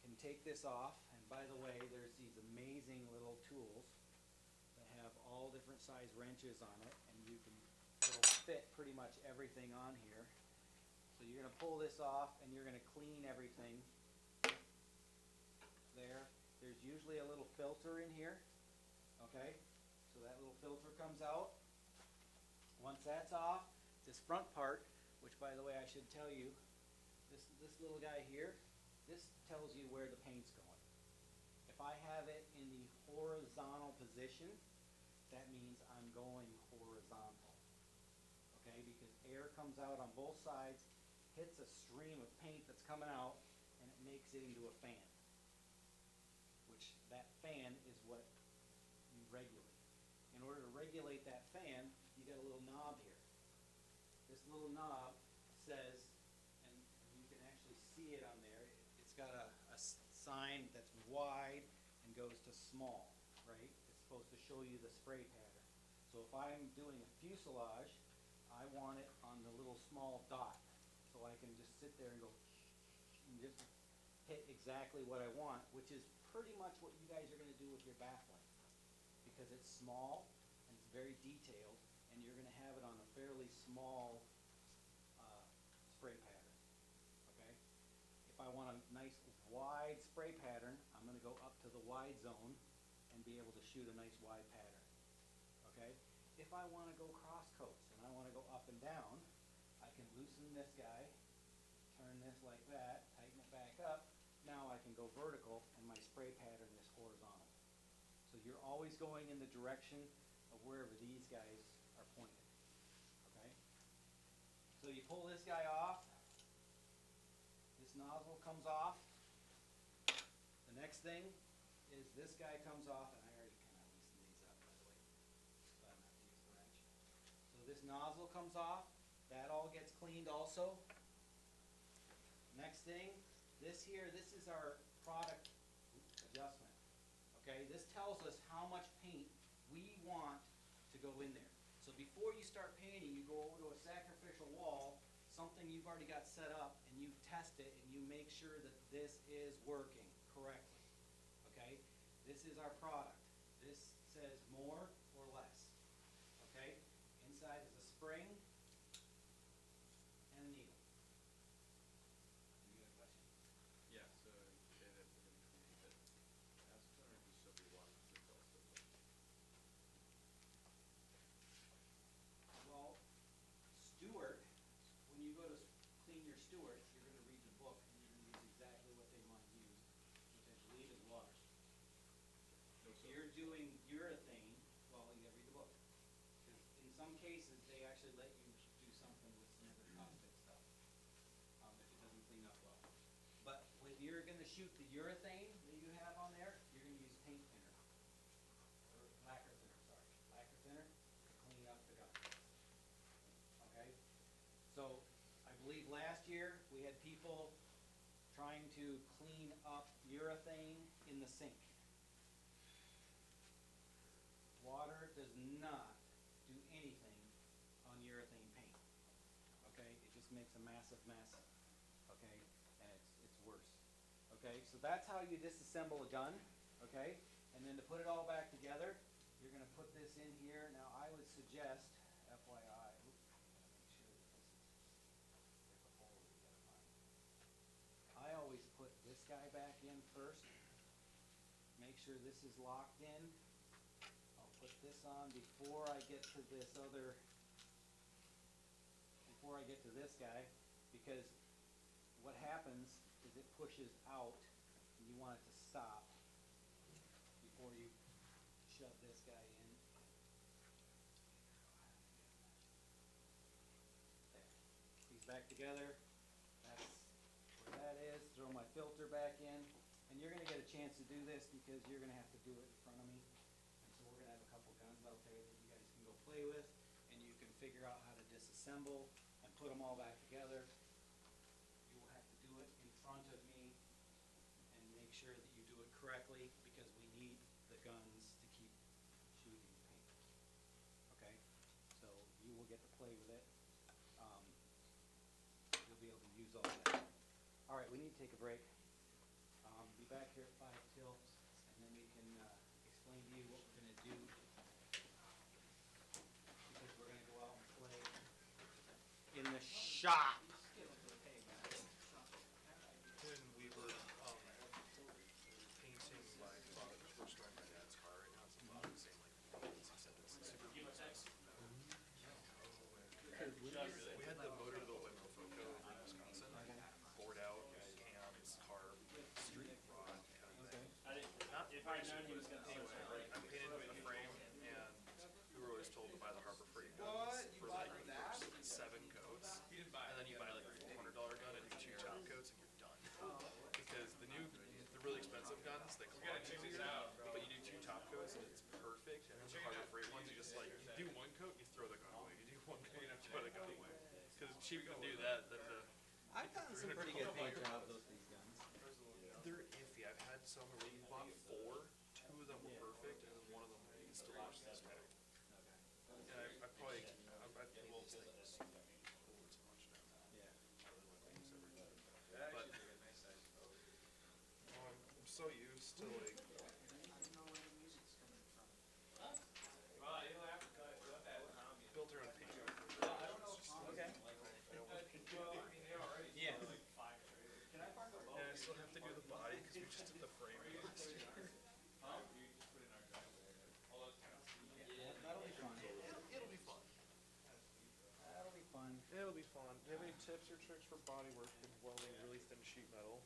can take this off, and by the way, there's these amazing little tools that have all different size wrenches on it, and it'll fit pretty much everything on here. So you're gonna pull this off, and you're gonna clean everything there. There's usually a little filter in here, okay? So that little filter comes out. Once that's off, this front part, which by the way I should tell you, this little guy here, this tells you where the paint's going. If I have it in the horizontal position, that means I'm going horizontal, okay? Because air comes out on both sides, hits a stream of paint that's coming out, and it makes it into a fan, which that fan is what you regulate. In order to regulate that fan, you got a little knob here. This little knob says, and you can actually see it on there, it's got a sign that's wide and goes to small, right? It's supposed to show you the spray pattern. So if I'm doing a fuselage, I want it on the little small dot, so I can just sit there and go and just hit exactly what I want, which is pretty much what you guys are going to do with your baffling, because it's small and it's very detailed, and you're going to have it on a fairly small spray pattern, okay? If I want a nice wide spray pattern, I'm going to go up to the wide zone and be able to shoot a nice wide pattern, okay? If I want to go cross coats and I want to go up and down, I can loosen this guy, turn this like that, tighten it back up. Now I can go vertical and my spray pattern is horizontal. So you're always going in the direction of wherever these guys are pointed, okay? So you pull this guy off, this nozzle comes off. The next thing is this guy comes off, and I already kind of loosened these up, by the way, so I don't have to use the wrench. So this nozzle comes off, that all gets cleaned also. Next thing, this is our product adjustment, okay? This tells us how much paint we want to go in there. So before you start painting, you go over to a sacrificial wall, something you've already got set up, and you test it, and you make sure that this is working correctly, okay? This is our product. This says more or less, okay? Inside is a spring and a needle. You got a question? Yeah, so you say that we're gonna clean it, acetone or just soapy water, because it's all soap. Well, Stewart, when you go to clean your Stewart, you're going to read the book and you're going to use exactly what they want to use, which I believe is water. No If soap. you're doing urethane, well, you gotta read the book. Because in some cases, they actually let you do something with some other caustic stuff, if it doesn't clean up well. But when you're gonna shoot the urethane that you have on there, you're gonna use paint thinner, or lacquer thinner, sorry, lacquer thinner to clean up the gun. Okay? So, I believe last year, we had people trying to clean up urethane in the sink. Water does not do anything on urethane paint, okay? It just makes a massive mess, okay? And it's worse, okay? So that's how you disassemble a gun, okay? And then to put it all back together, you're gonna put this in here. Now, I would suggest, FYI, oops, gotta make sure that this is, there's a hole that you gotta find. I always put this guy back in first. Make sure this is locked in. I'll put this on before I get to this guy, because what happens is is it pushes out, and you want it to stop before you shove this guy in. There. These back together. That's where that is. Throw my filter back in. And you're gonna get a chance to do this because you're gonna have to do it in front of me. And so we're gonna have a couple guns out there that you guys can go play with, and you can figure out how to disassemble and put them all back together. You will have to do it in front of me and make sure that you do it correctly because we need the guns to keep shooting paint. Okay? So you will get to play with it. You'll be able to use all that. All right, we need to take a break. Be back here at 5 till, and then we can explain to you what we're gonna do. Because we're gonna go out and play in the shop. When we were painting my father's first time my dad's car right now, it's about the same like he said it's super process. We had the motor built by Mofoco over in Wisconsin, bored out, cams, car, street rod kind of thing. Not racing, but anyway, I painted with the frame, and we were always told to buy the Harbor Freight guns for like the first 7 coats, and then you buy like a $400 gun and do 2 top coats and you're done. Because the really expensive guns, they collect easier, but you do 2 top coats and it's perfect. And then the Harbor Freight ones, you just like, you do 1 coat, you throw the gun away. You do 1 coat, you throw the gun away. Because it's cheaper to do that than to. I've gotten some pretty good paint jobs with these guns. They're iffy. I've had some where we bought 4, 2 of them were perfect, and then 1 of them is still worse than this bag. And I probably, I will say this too much now. Yeah. But I'm so used to like. Built around paint. Okay. Yeah. And I still have to do the body because we just did the frame last year. That'll be fun. It'll be fun. That'll be fun. It'll be fun. Do you have any tips or tricks for body work with welding really thin sheet metal?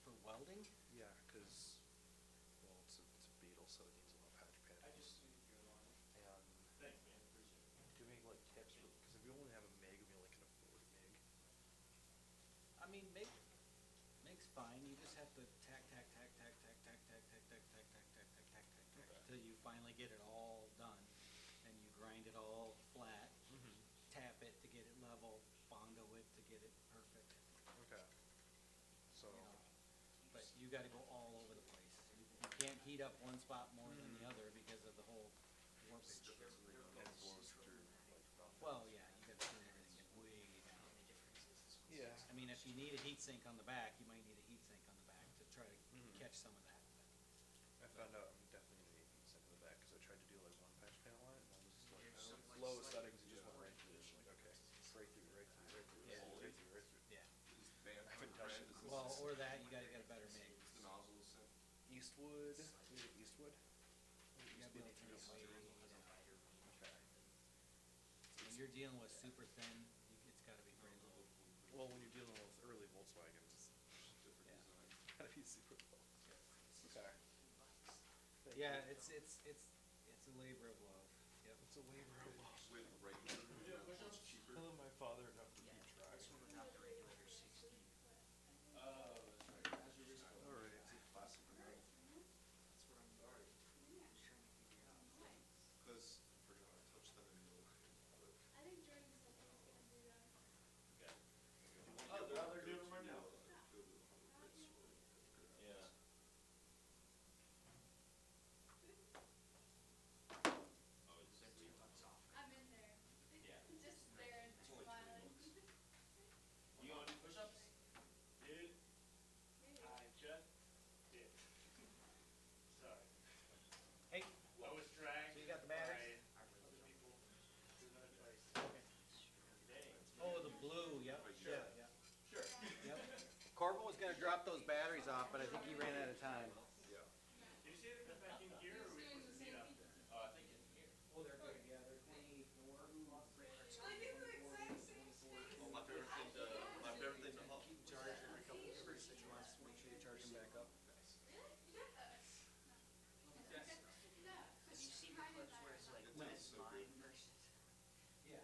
For welding? Yeah, because well, it's a beetle, so it needs a little patch panels. And doing like tips for because if we only have a MIG, we only can afford MIG. I mean, MIG's fine. You just have to tack till you finally get it all done. And you grind it all flat, tap it to get it level, bondo it to get it perfect. Okay. So. You know, but you gotta go all over the place. You can't heat up one spot more than the other because of the whole warpage. And it blows through. Well, yeah, you gotta turn everything way down. Yeah. I mean, if you need a heat sink on the back, you might need a heat sink on the back to try to catch some of that. I found out I'm definitely gonna need heat sink in the back because I tried to do like 1 patch panel on it, and I was just like, lowest settings, it just went right through. It's like, okay, right through, right through, right through, Yeah. right through, right through. Yeah. I haven't touched it. Well, or that, you gotta get a better MIG. Eastwood. Is it Eastwood? You gotta be able to turn it way down. Okay. When you're dealing with super thin, it's gotta be pretty low. Well, when you're dealing with early Volkswagens, Yeah. it's gotta be super low. Okay. Yeah, it's a labor of love. Yep. It's a labor of love. Telling my father enough to keep trying. Alright. I'm in there. Just staring, smiling. You gonna do push-ups? Dude, Maybe. I just did. Sorry. Hey, I was dragged so you got the by batteries? other people to another place. Dang. Oh, the blue, yep, Sure. yeah, Sure. yep. Corbin was gonna drop those batteries off, but I think he ran out of time. Did you see it back in here or we Just doing supposed the to meet same up? thing. Oh, I think in here. Oh, they're good, yeah, they're 24. I knew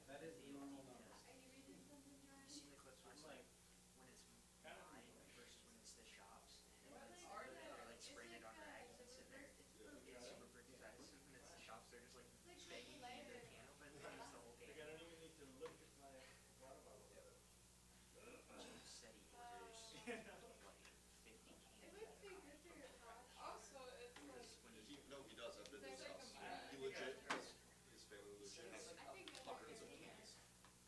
That is the normal number. Are you reading something, Ryan? I've seen the clips where it's like when it's mine versus when it's the shops, and they're like spraying it on rag and it's sitting there. It's super precise. And when it's the shops, they're just like banging their can open and it's the whole game. James said he orders like 50 It cans. would be good for your thoughts. Also, it's like, No, he does, I've been to his there's like house. a map. He legit has, his family legit has I think that's hundreds of good. cans.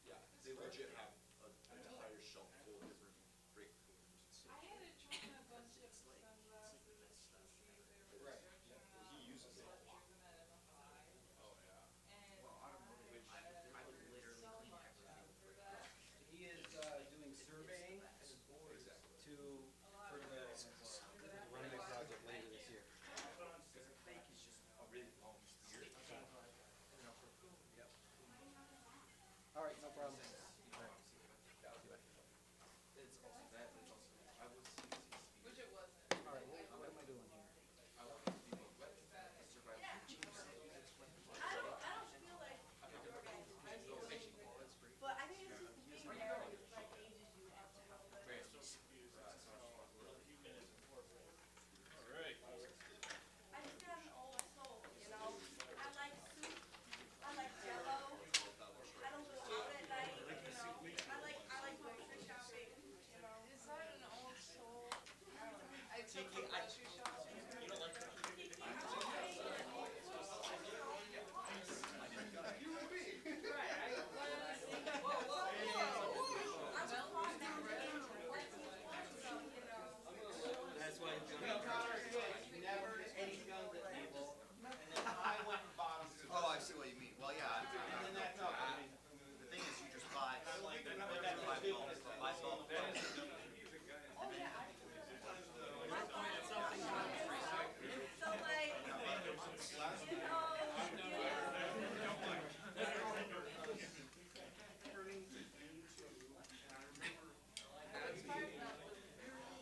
Yeah, they legit have an entire shelf full of different great coolers. I had to try a bunch of It's like sunglasses the to best see stuff. if they were Right. restricting He uses it a lot. using it in the high. Oh, yeah. And Well, automotive, I would literally so clean much everything. for that. He is, doing surveying Exactly. to, for the running project later this year. Fake is just Really long beer. All right, no problem. It's also that, it's also, I was CCC. Which it wasn't. All right, what am I doing here? I was the wet survival. I don't feel like organizing, but I think it's just being there, like ages you up a little bit. Alright. I just got an old soul, you know? I like soup, I like Jell-O, I don't go out at night, you know? I like grocery shopping, you know? Is that an old soul? I don't know. I took the grocery shopping. Kiki, I'm okay. Right, I wanted to see. I was fond of it, like, so, you know? That's why Connor Switch never any guns at people, and then I went and bought them. Oh, I see what you mean. Well, yeah. And then that's up. I mean, The thing is, you just buy. I'm like, buy but that's bulk, what people buy bulk. Oh, yeah, I so like, So I don't like buying. Or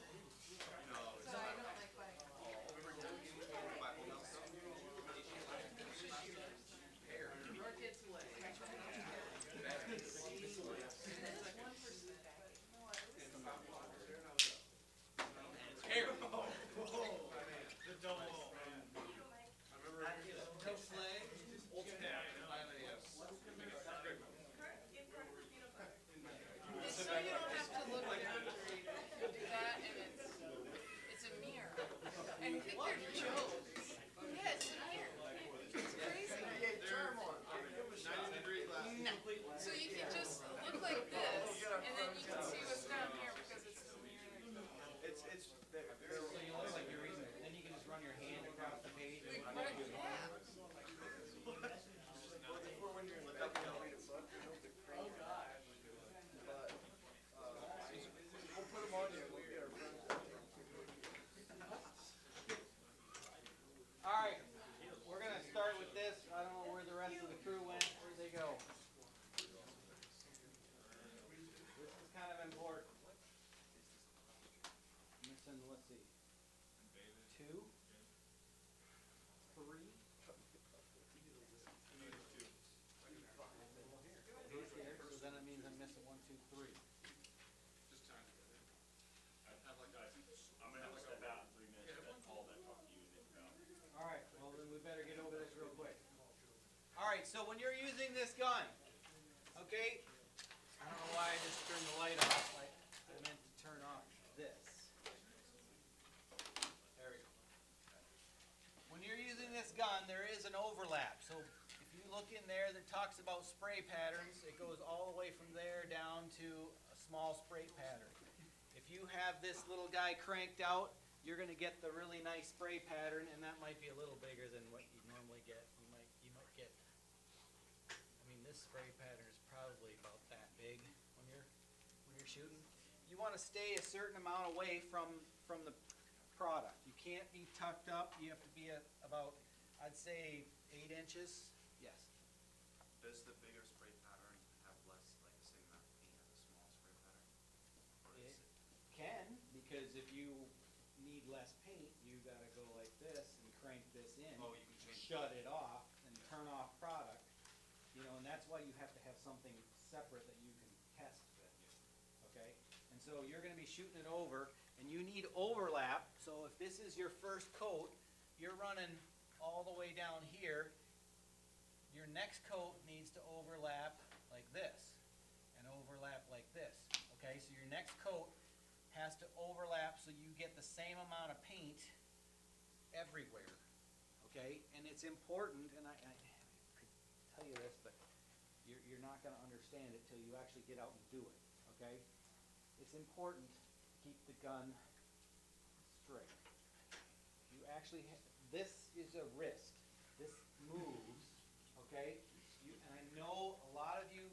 kids play. It's so you don't have to look down to read it. You can do that and it's a mirror. And I think they're jokes. Yeah, it's a mirror. It's crazy. No. So you can just look like this and then you can see what's down here because it's a mirror. so you look like you're reading it, then you can just run your hand across the page. And Like, right, yeah. All right, we're gonna start with this. I don't know where the rest of the crew went. Where'd they go? This is kind of important. Missing, let's see, 2, 3. He's here, so then it means I'm missing 1, 2, 3. Just time to get in. I'm gonna have to step out in 3 minutes, but call that, talk to you, and then go. All right, well then we better get over this real quick. All right, so when you're using this gun, okay, I don't know why I just turned the light off. I meant to turn off this. There we go. When you're using this gun, there is an overlap. So if you look in there that talks about spray patterns, it goes all the way from there down to a small spray pattern. If you have this little guy cranked out, you're going to get the really nice spray pattern, and that might be a little bigger than what you normally get. You might get. I mean, this spray pattern is probably about that big when you're shooting. You want to stay a certain amount away from the product. You can't be tucked up. You have to be about, I'd say, 8 inches. Yes. Does the bigger spray pattern have less, like the same amount of paint as a small spray pattern? Or is It it? can, because if you need less paint, you gotta go like this and crank this in. Oh, you can change. Shut it off and turn off product. You know, and that's why you have to have something separate that you can test with, okay? And so you're gonna be shooting it over, and you need overlap, so if this is your first coat, you're running all the way down here, your next coat needs to overlap like this, and overlap like this, okay? So your next coat has to overlap so you get the same amount of paint everywhere, okay? And it's important, and I could tell you this, but you're not gonna understand it till you actually get out and do it, okay? It's important to keep the gun straight. You actually, this is a wrist. This moves, okay? And I know a lot of you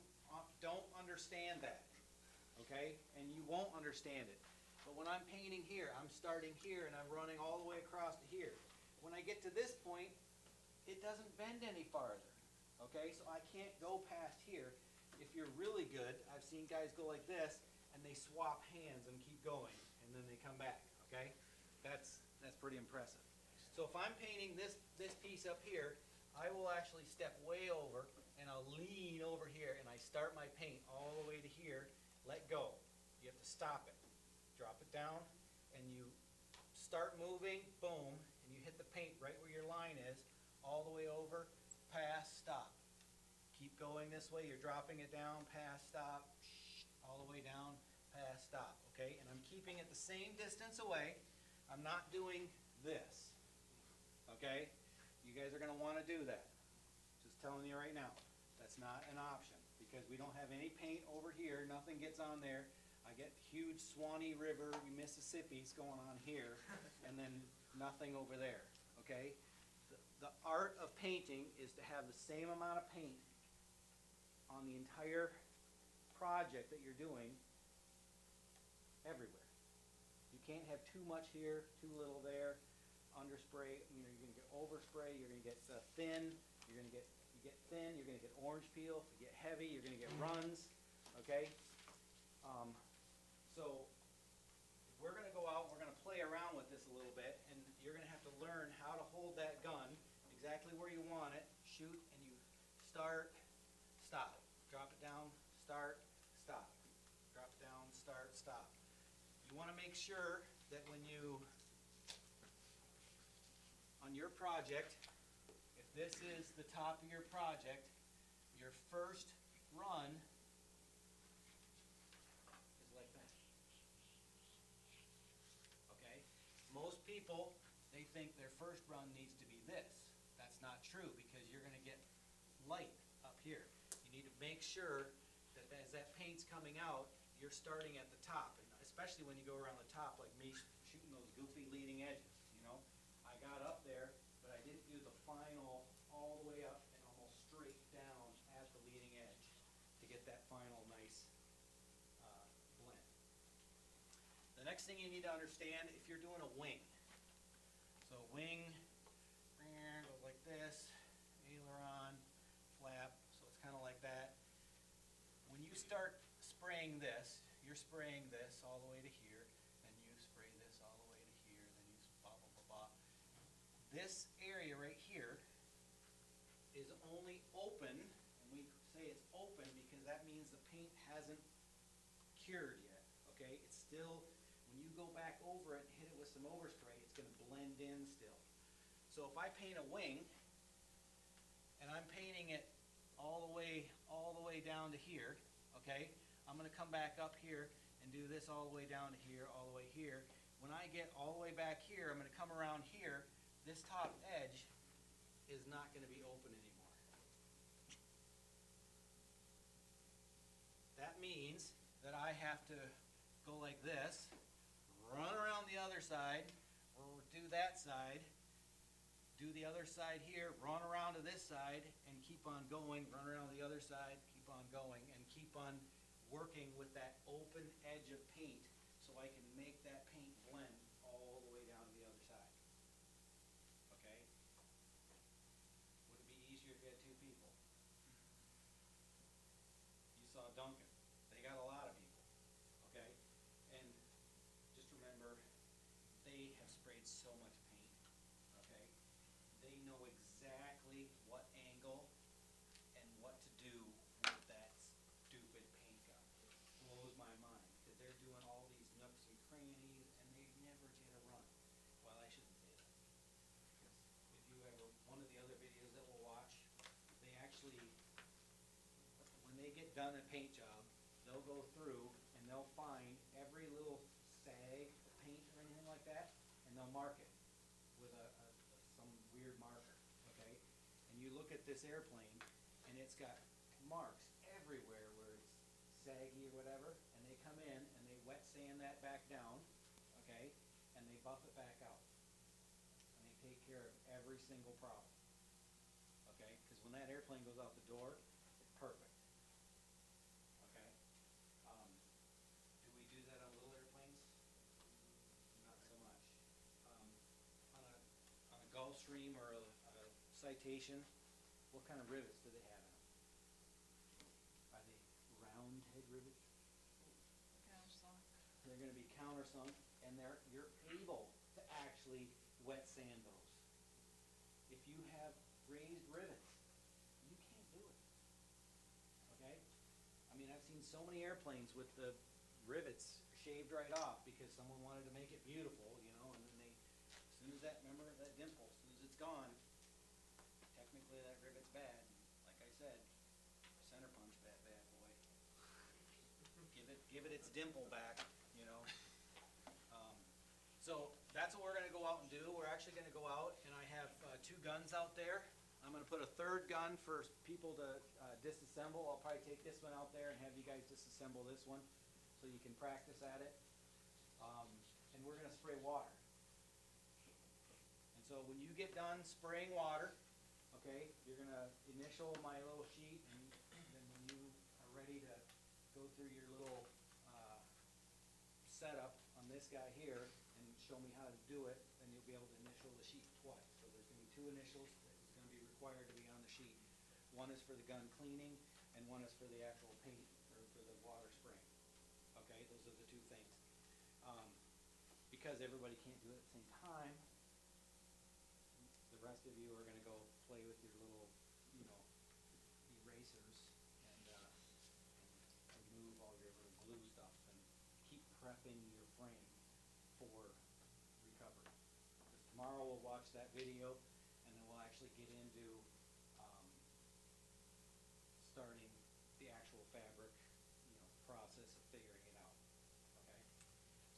don't understand that, okay? And you won't understand it. But when I'm painting here, I'm starting here and I'm running all the way across to here. When I get to this point, it doesn't bend any farther, okay? So I can't go past here. If you're really good, I've seen guys go like this and they swap hands and keep going and then they come back, okay? That's pretty impressive. So if I'm painting this piece up here, I will actually step way over and I'll lean over here and I start my paint all the way to here, let go. You have to stop it. Drop it down and you start moving, boom, and you hit the paint right where your line is, all the way over, pass, stop. Keep going this way, you're dropping it down, pass, stop, all the way down, pass, stop, okay? And I'm keeping it the same distance away. I'm not doing this, okay? You guys are gonna wanna do that. Just telling you right now, that's not an option because we don't have any paint over here, nothing gets on there. I get huge Swanee River, Mississippi's going on here, and then nothing over there, okay? The art of painting is to have the same amount of paint on the entire project that you're doing everywhere. You can't have too much here, too little there, underspray, you know, you're gonna get overspray, you're gonna get thin, you're gonna get, you get thin, you're gonna get orange peel, if you get heavy, you're gonna get runs, okay? So we're gonna go out, we're gonna play around with this a little bit, and you're gonna have to learn how to hold that gun exactly where you want it, shoot, and you start, stop, drop it down, start, stop, drop it down, start, stop. You wanna make sure that when you, on your project, if this is the top of your project, your first run is like that. Okay? Most people, they think their first run needs to be this. That's not true because you're gonna get light up here. You need to make sure that as that paint's coming out, you're starting at the top, and especially when you go around the top, like me shooting those goofy leading edges, you know? I got up there, but I didn't do the final all the way up and almost straight down at the leading edge to get that final nice blend. The next thing you need to understand, if you're doing a wing, so wing goes like this, aileron, flap, so it's kind of like that. When you start spraying this, you're spraying this all the way to here, then you spray this all the way to here, then you blah, blah, blah, blah. This area right here is only open, and we say it's open because that means the paint hasn't cured yet, okay? It's still, when you go back over it and hit it with some overspray, it's gonna blend in still. So if I paint a wing, and I'm painting it all the way down to here, okay? I'm gonna come back up here and do this all the way down to here, all the way here. When I get all the way back here, I'm gonna come around here. This top edge is not gonna be open anymore. That means that I have to go like this, run around the other side, or do that side, do the other side here, run around to this side, and keep on going, run around the other side, keep on going, and keep on working with that open edge of paint so I can make that paint blend all the way down to the other side. Okay? Would it be easier if you had two people? You saw Duncan. They got a lot of people. Okay? And just remember, they have sprayed so much paint. Okay? They know exactly what angle and what to do with that done a paint job, they'll go through and they'll find every little sag of paint or anything like that, and they'll mark it with some weird marker, okay? And you look at this airplane, and it's got marks everywhere where it's saggy or whatever, and they come in and they wet sand that back down, okay? And they buff it back out. And they take care of every single problem, okay? Because when that airplane goes out the door, it's perfect, okay? Do we do that on little airplanes? Not so much. On a Gulfstream or a Citation, what kind of rivets do they have in them? Are they round head rivets? Countersunk. They're gonna be countersunk, and you're able to actually wet sand those. If you have raised rivets, you can't do it, okay? I mean, I've seen so many airplanes with the rivets shaved right off because someone wanted to make it beautiful, you know, and then as soon as that, remember that dimple, as soon as it's gone, technically that rivet's bad. Like I said, center punch that bad boy. Give it its dimple back, you know. So that's what we're gonna go out and do. We're actually gonna go out, and I have 2 guns out there. I'm gonna put a 3rd gun for people to disassemble. I'll probably take this one out there and have you guys disassemble this one so you can practice at it. And we're gonna spray water. And so when you get done spraying water, okay, you're gonna initial my little sheet, and then when you are ready to go through your little setup on this guy here and show me how to do it, then you'll be able to initial the sheet twice. So there's gonna be 2 initials that is gonna be required to be on the sheet. One is for the gun cleaning, and one is for the actual paint, or for the water spraying. Okay, those are the 2 things. Because everybody can't do it at the same time, the rest of you are gonna go play with your little, you know, erasers and remove all your little glue stuff and keep prepping your frame for recovery. Because tomorrow we'll watch that video, and then we'll actually get into starting the actual fabric, you know, process of figuring it out. Okay,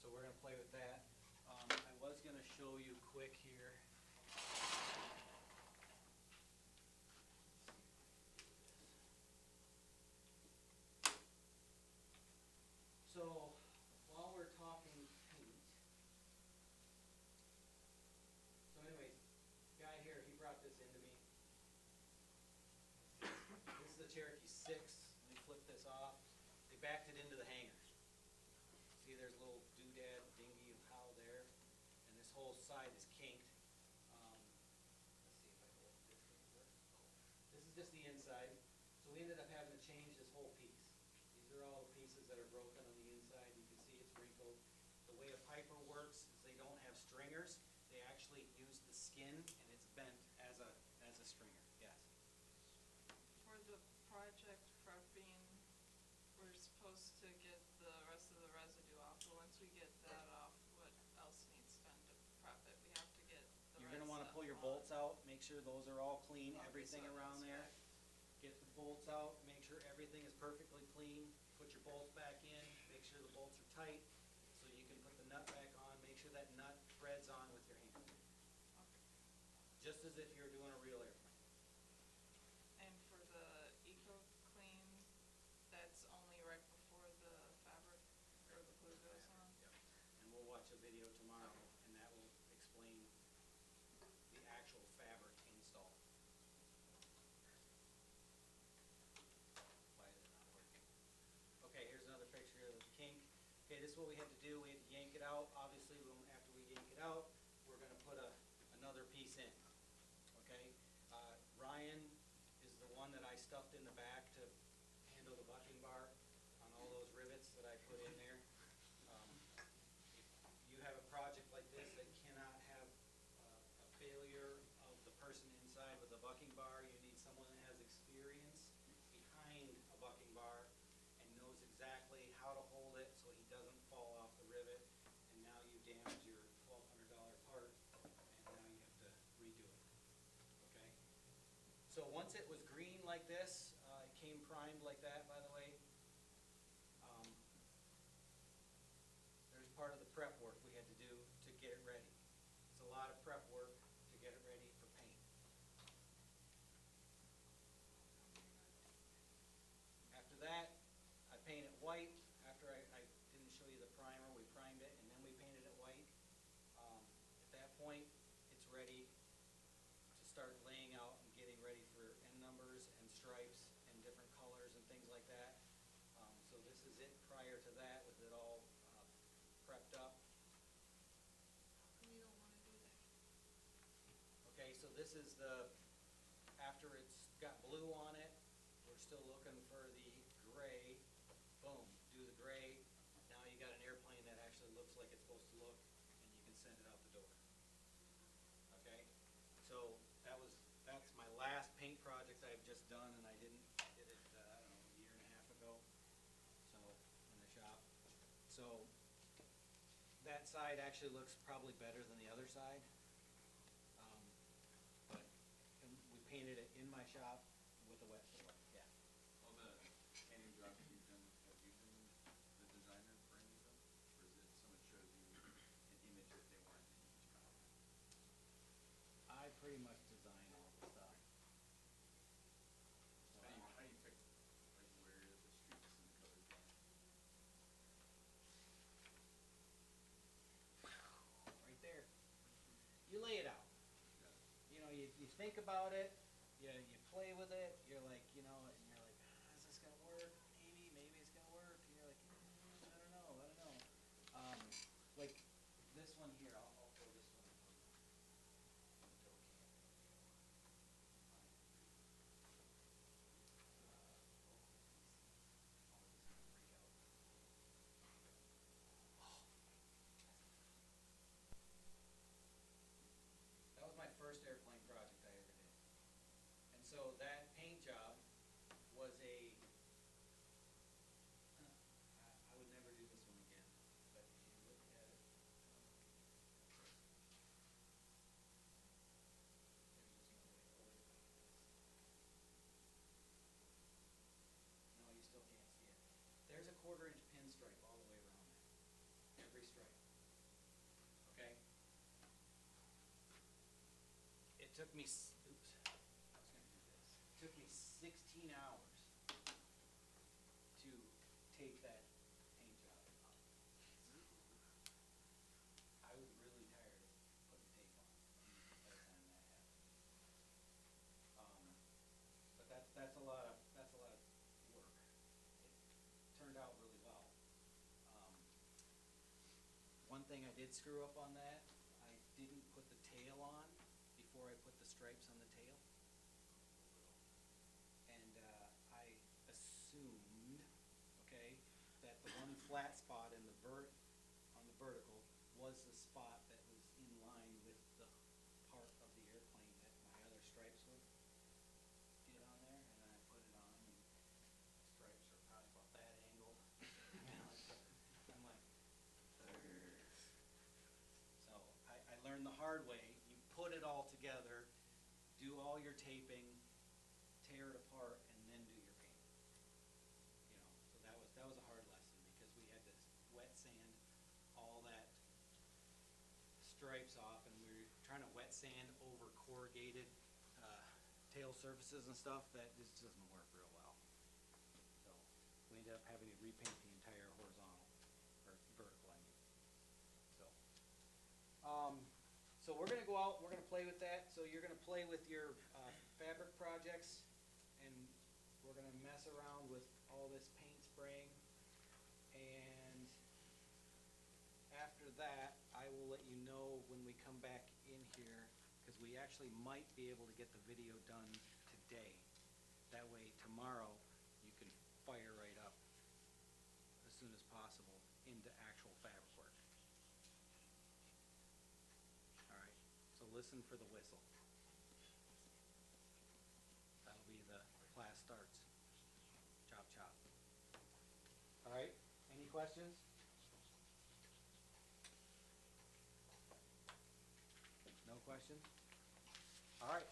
so we're gonna play with that. I was gonna show you quick here. So, while we're talking paint, so anyways, guy here, he brought this into me. This is a Cherokee 6. Let me flip this off. They backed it into the hangar. See, there's a little doodad dinghy of how there, and this whole side is kinked. Let's see if I can open this thing first. This is just the inside. So we ended up having to change this whole piece. These are all the pieces that are broken on the inside. You can see it's wrinkled. The way a Piper works is they don't have stringers. They actually use the skin, and it's bent as a stringer. Yes. For the project prepping, we're supposed to get the rest of the residue off, but once we get that off, what else needs done to prep it? We have to get the You're gonna rest wanna of pull your on. bolts out, make sure those are all clean, Okay, everything so around that's there. right. Get the bolts out, make sure everything is perfectly clean, put your bolts back in, make sure the bolts are tight, so you can put the nut back on, make sure that nut threads on with your hand. Just as if you're doing a real airplane. And for the Eco Clean, that's only right before the fabric or the glue goes on? Yep. And we'll watch a video tomorrow, and that will explain the actual fabric install. Why is it not working? Okay, here's another picture of the kink. Okay, this is what we had to do. We had to yank it out. Obviously, after we yank it out, we're gonna put another piece in. Okay? Ryan is the one that I stuffed in the back to handle the bucking bar on all those rivets that I put in there. If you have a project like this that cannot have a failure of the person inside with a bucking bar, you need someone that has experience behind a bucking bar and knows exactly how to hold it so he doesn't fall off the rivet, and now you damage your $1,200 part, and now you have to redo it. Okay? So once it was green like this, it came primed like that, by the way, point, it's ready to start laying out and getting ready for end numbers and stripes and different colors and things like that. So this is it prior to that, with it all prepped up. We don't wanna do that. Okay, so this is after it's got blue on it, we're still looking for the gray. Boom, do the gray. Now you got an airplane that actually looks like it's supposed to look, and you can send it out the door. Okay, so that's my last paint project I've just done, and I did it, I don't know, a year and a half ago, so, in the shop. So, that side actually looks probably better than the other side. But, and we painted it in my shop with a wet floor, yeah. All the painting jobs you've done, have you been the designer for any of them? Or is it someone shows you an image that they want and you just kind of? I pretty much design all the stuff. So How do you pick, like, where the streets and the colors are? right there. You lay it out. You know, you think about it, you play with it, you're like, and you're like, is this gonna work? Maybe it's gonna work. And you're like, I don't know. Like this one here, I'll throw this one up on the door cam. That was my first airplane project I ever did. And so that paint job was I would never do this one again, but if you look at it, no, you still can't see it. There's a 1/4-inch pinstripe all the way around that, every stripe. Okay? It took me, oops, I was gonna do this. It took me 16 hours to take that paint job up. I was really tired of putting tape on by the time that happened. But that's a lot of work. It turned out really well. One thing I did screw up on that, I didn't put the tail on before I put the stripes on the tail. And I assumed, okay, that the one flat spot in on the vertical was the spot that was in line with the part of the airplane that my other stripes would get on there, and then I put it on, and the stripes are probably about that angle. I'm like, so I learned the hard way. You put it all together, do all your taping, tear it apart, and then do your paint. So that was a hard lesson, because we had to wet sand all that stripes off, and we were trying to wet sand over corrugated tail surfaces and stuff. That just doesn't work real well. So we ended up having to repaint the entire horizontal, or vertical, I mean. So we're gonna go out, we're gonna play with that. So you're gonna play with your fabric projects, and we're gonna mess around with all this paint spraying. And after that, I will let you know when we come back in here, because we actually might be able to get the video done today. That way tomorrow you can fire right up as soon as possible into actual fabric work. All right, so listen for the whistle. That'll be the class starts. Chop, chop. All right, any questions? No questions? All right.